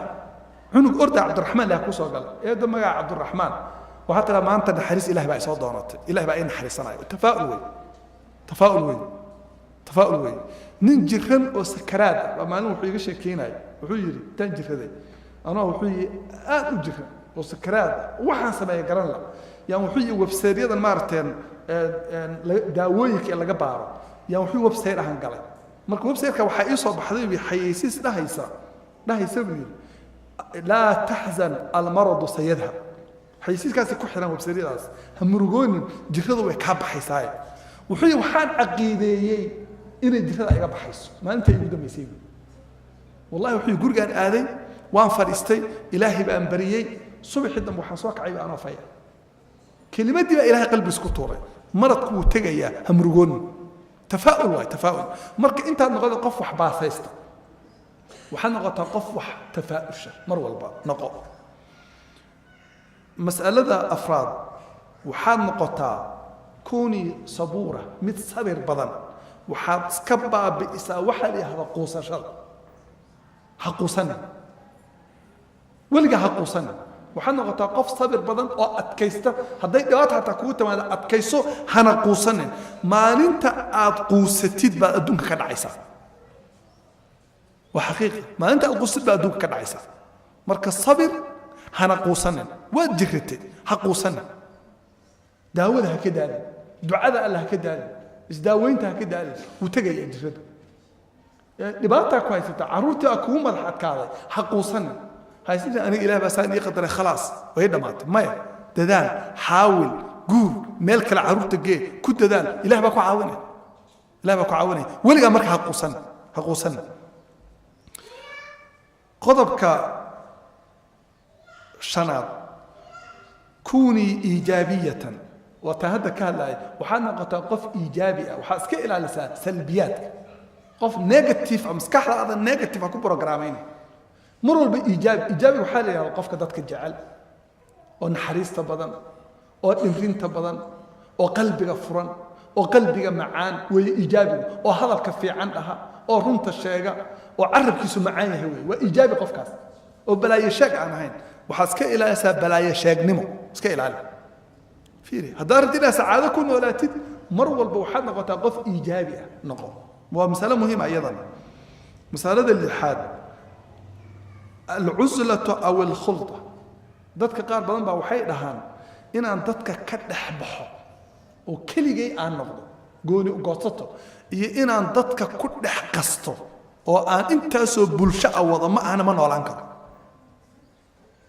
عنق أرد عبد الرحمن لا كوسا قال يا دم عبد الرحمن وحتى لما أنت نحرس إله بقى يصاد دونات إله بقى ينحرس أنا تفاؤل وي ننجرن وسكرات وما نروح يجيش كيناي وحيري تنجر هذي أنا وحي أنجرن وسكرات وحن سماي قرن لا يا وحي وبسيريا المارتين داويك إلا جبارة يا وحي وبسير هنقلي مركب وبسير كوحي يصاب حذيبي حيسيس لا هيسوي لا تحزن المرض سيذهب حيسيس كاس كحنا وبسرياس همرجون جرده وكاب حيساي وحي وحان عقيديي إن جرده أيقاب حيس ما أنت يقدم يسيب والله وحي جرجان آذي وان فريستي إلهي بأنبريي صبح الدم وحصاك عيب أنا فيا كلمات دي بقى إلهي قلب سكوتوري مرض قوة تجيا همرجون تفاؤل مرك أنت نقول قف وحباس هيستا وحنا قطع تفاؤل مر والبا نقو مسألة أفراد وحان نقطع كوني صبورة متصبر بدن وحاد سكبا بإساء وحالي هذا قوسا شر حقوسنا ولقى حقوسنا waxaad noqotaa qof sabir badan oo adkaysta hadday dhibaato xataa kugu timaado adkayso hana quusanin maalinta aad quusatid baad adduunka ka dhacaysaa waa xaqiiqi maalinta aad quusatid baad adduunka ka dhacaysaa marka sabir hana quusanin waad jirratay ha quusanin daawada ha ka daalin ducada alla ha ka daalin isdaaweynta ha ka daalin wuu tegaya jirrada dhibaataa ku haysata carruurtii aa kugu madax adkaaday ha quusanin haysita aniga ilaah baa saan ii qadaray khalaas way dhammaatay maya dadaal xaawil guur meel kale carruurta gee ku dadaal ilaah baa ku caawinaya ilaah baa ku caawinaya weligaa marka ha quusanin qodobka shanaad kuunii iijaabiyatan waata hadda ka hadlaya waxaad noqotaa qof iijaabi ah waxaa iska ilaalisaa salbiyaadka qof negative maskaxdaada negative ha ku programayna mar walba iijaabi waxaa la yidhahdaa qofka dadka jecel oo naxariista badan oo dhimrinta badan oo qalbiga furan oo qalbiga macaan weeye iijaabigu oo hadalka fiican dhaha oo runta sheega oo carabkiisu macaan yahay weeye waa iijaabi qofkaas oo balaayo sheeg aan ahayn waxaad iska ilaalisaa balaayo sheegnimo iska ilaali fiiri haddaad rabtid inaad sacaado ku noolaatid mar walba waxaad noqotaa qof iijaabi ah noqo waa masale muhiima iyadana masalada lixaad alcuzlatu aw alkhulda dadka qaar badan baa waxay dhahaan inaan dadka ka dhex baxo oo keligay aan noqdo gooni u goosato iyo inaan dadka ku dhex qasto oo aan intaasoo bulsho ah wado ma ahna ma noolaan karo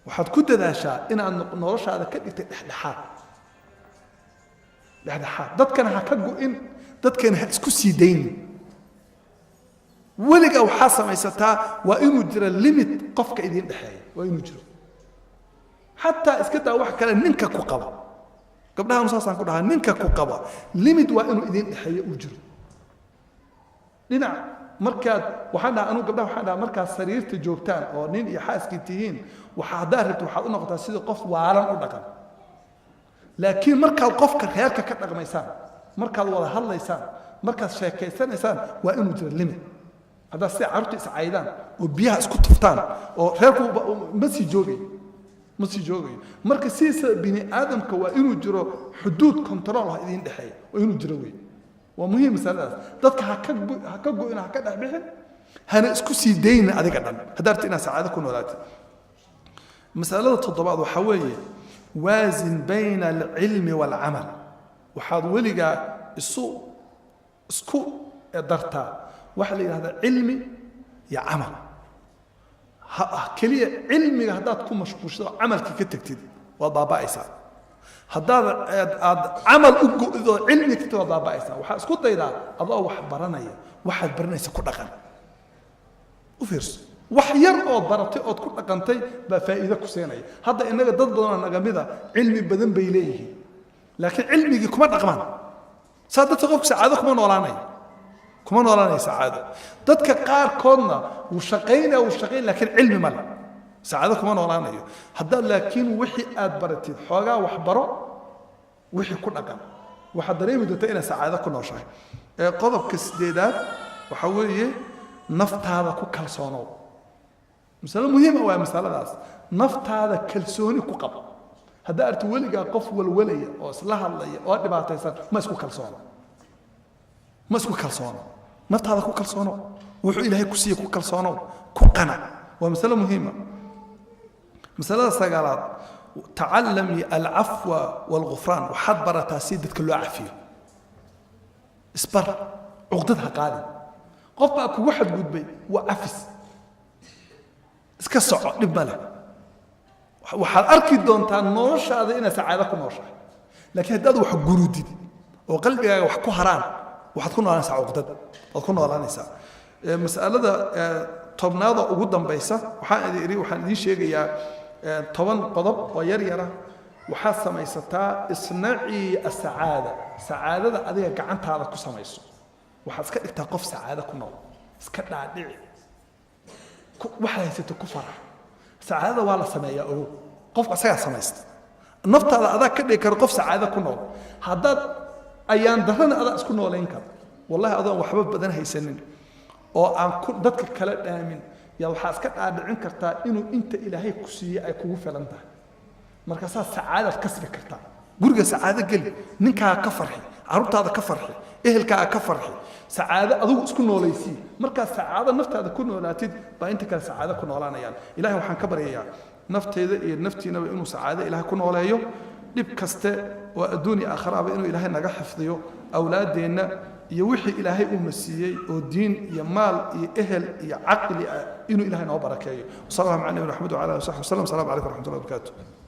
waxaad ku dadaashaa inaad noloshaada ka dhigtay dhexdhexaad dadkana ha ka go'in dadkana ha isku sii daynin weligaa waxaa samaysataa waa inuu jiro limit qofka idin dhexeeya waa inuu jiro xataa iska daa wax kale ninka ku qaba gabdhahan saasaan ku dhahaa ninka ku qaba limit waa inuu idin dhexeeya uu jiro dhinac markaad waxaan dhahaa anugu gabdhaha waxaan dhahaa markaad sariirta joogtaan oo nin iyo xaaskii tihiin haddaad rabto waxaad u noqotaa sidii qof waalan u dhaqan laakiin markaad qofka reerka ka dhaqmaysaan markaad wada hadlaysaan markaad sheekaysanaysaan waa inuu jiro limit haddaad sida carruurta iscaydaan oo biyaha isku tuftaan oo reerku ma sii joogayo marka sidiisa bini aadamka waa inuu jiro xuduud control ah idin dhexeeya waa inuu jiro wey waa muhiim masaladaas dadka ha ka go'in ha ka dhex bixin hana isku sii daynin adiga dhan haddaad rabtid inaad sacaado ku noolaatid masalada toddobaad waxaa weeye waazin bayna alcilmi waalcamal waxaad weligaa isku dartaa waxaa la yidhahdaa cilmi iyo camal keliya cilmiga haddaad ku mashquulshado camalka ka tagtid waad baaba'aysaa haddaad aad camal u go'do cilmi ka tagtid waad baaba'aysaa waxaa isku daydaa adoo wax baranaya waxaad baranaysa ku dhaqan u fiirso wax yar ood baratay ood ku dhaqantay baa faa'iido ku siinaya hadda innaga dad badanoo naga mida cilmi badan bay leeyihiin laakiin cilmigii kuma dhaqmaan saa dadka qofka sacaado kuma noolaanaya sacaado dadka qaarkoodna wuu shaqayn laakiin cilmi ma leh sacaado kuma noolaanayo haddaad laakiin wixii aad baratid xoogaa wax baro wixii ku dhaqan waxaad dareemi doontaa inaad sacaado ku nooshahay qodobka sideedaad waxaa weeye naftaada ku kalsoonow masalo muhiima waa masaladaas naftaada kalsooni ku qabo haddaa arti weligaa qof walwalaya oo isla hadlaya oo dhibaataysan ma isku kalsoono naftaada ku kalsoono wuxuu ilaahay ku siiye ku kalsoono ku qanac waa masalo muhiima masalada sagaalaad tacallami alcafwa waalghufraan waxaad barataa si dadka loo cafiyo isbar cuqdad ha qaadin qof baa kugu xadgudbay waa cafis iska soco dhib ma leh waxaad arki doontaa noloshaada inaad sacaado ku nooshahay laakiin haddaad wax gurudid oo qalbigaaga wax ku haraan waxaad ku noolaanaysaa cuqdad waad ku noolaanaysaa mas'alada tobnaada ugu dambaysa waxaan idiin sheegayaa 10 qodob oo yar yara waxaad samaysataa isnacii asacaada sacaadada adiga gacantaada ku samayso waxaad iska dhigtaa qof sacaado ku nool iska dhaadhici waxaad haysato ku farax sacaadada waa la sameeyaa ogow qofka asagaa samaysta naftaada adaa ka dhigi karo qof sacaado ku nool haddaad ayaan darrana adaa isku noolayn kara wallahi adoon waxba badan haysanin oo aan dadka kala dhaamin yaa waxaa iska dhaadhicin kartaa inuu inta ilaahay ku siiyey ay kugu filan tahay markaasaa sacaadaad kasbi kartaa guriga sacaado geli ninkaaga ka farxi carruurtaada ka farxi ehelkaaga ka farxi sacaado adigu isku noolaysi markaad sacaado naftaada ku noolaatid baa inta kale sacaado ku noolaanayaan ilaahay waxaan ka baryayaa nafteyda iyo naftiinaba inuu sacaado ilaahay ku nooleeyo dhib kaste oo adduun iyo aakhiraba inuu ilaahay naga xifdiyo awlaadeenna iyo wixii ilaahay uu nasiiyey oo diin iyo maal iyo ehel iyo caqli inuu ilaahay noo barakeeyo sallallahu alayhi wa sallam wa ala alihi wa sahbihi sallam assalamu alaykum wa rahmatullahi wa barakatuh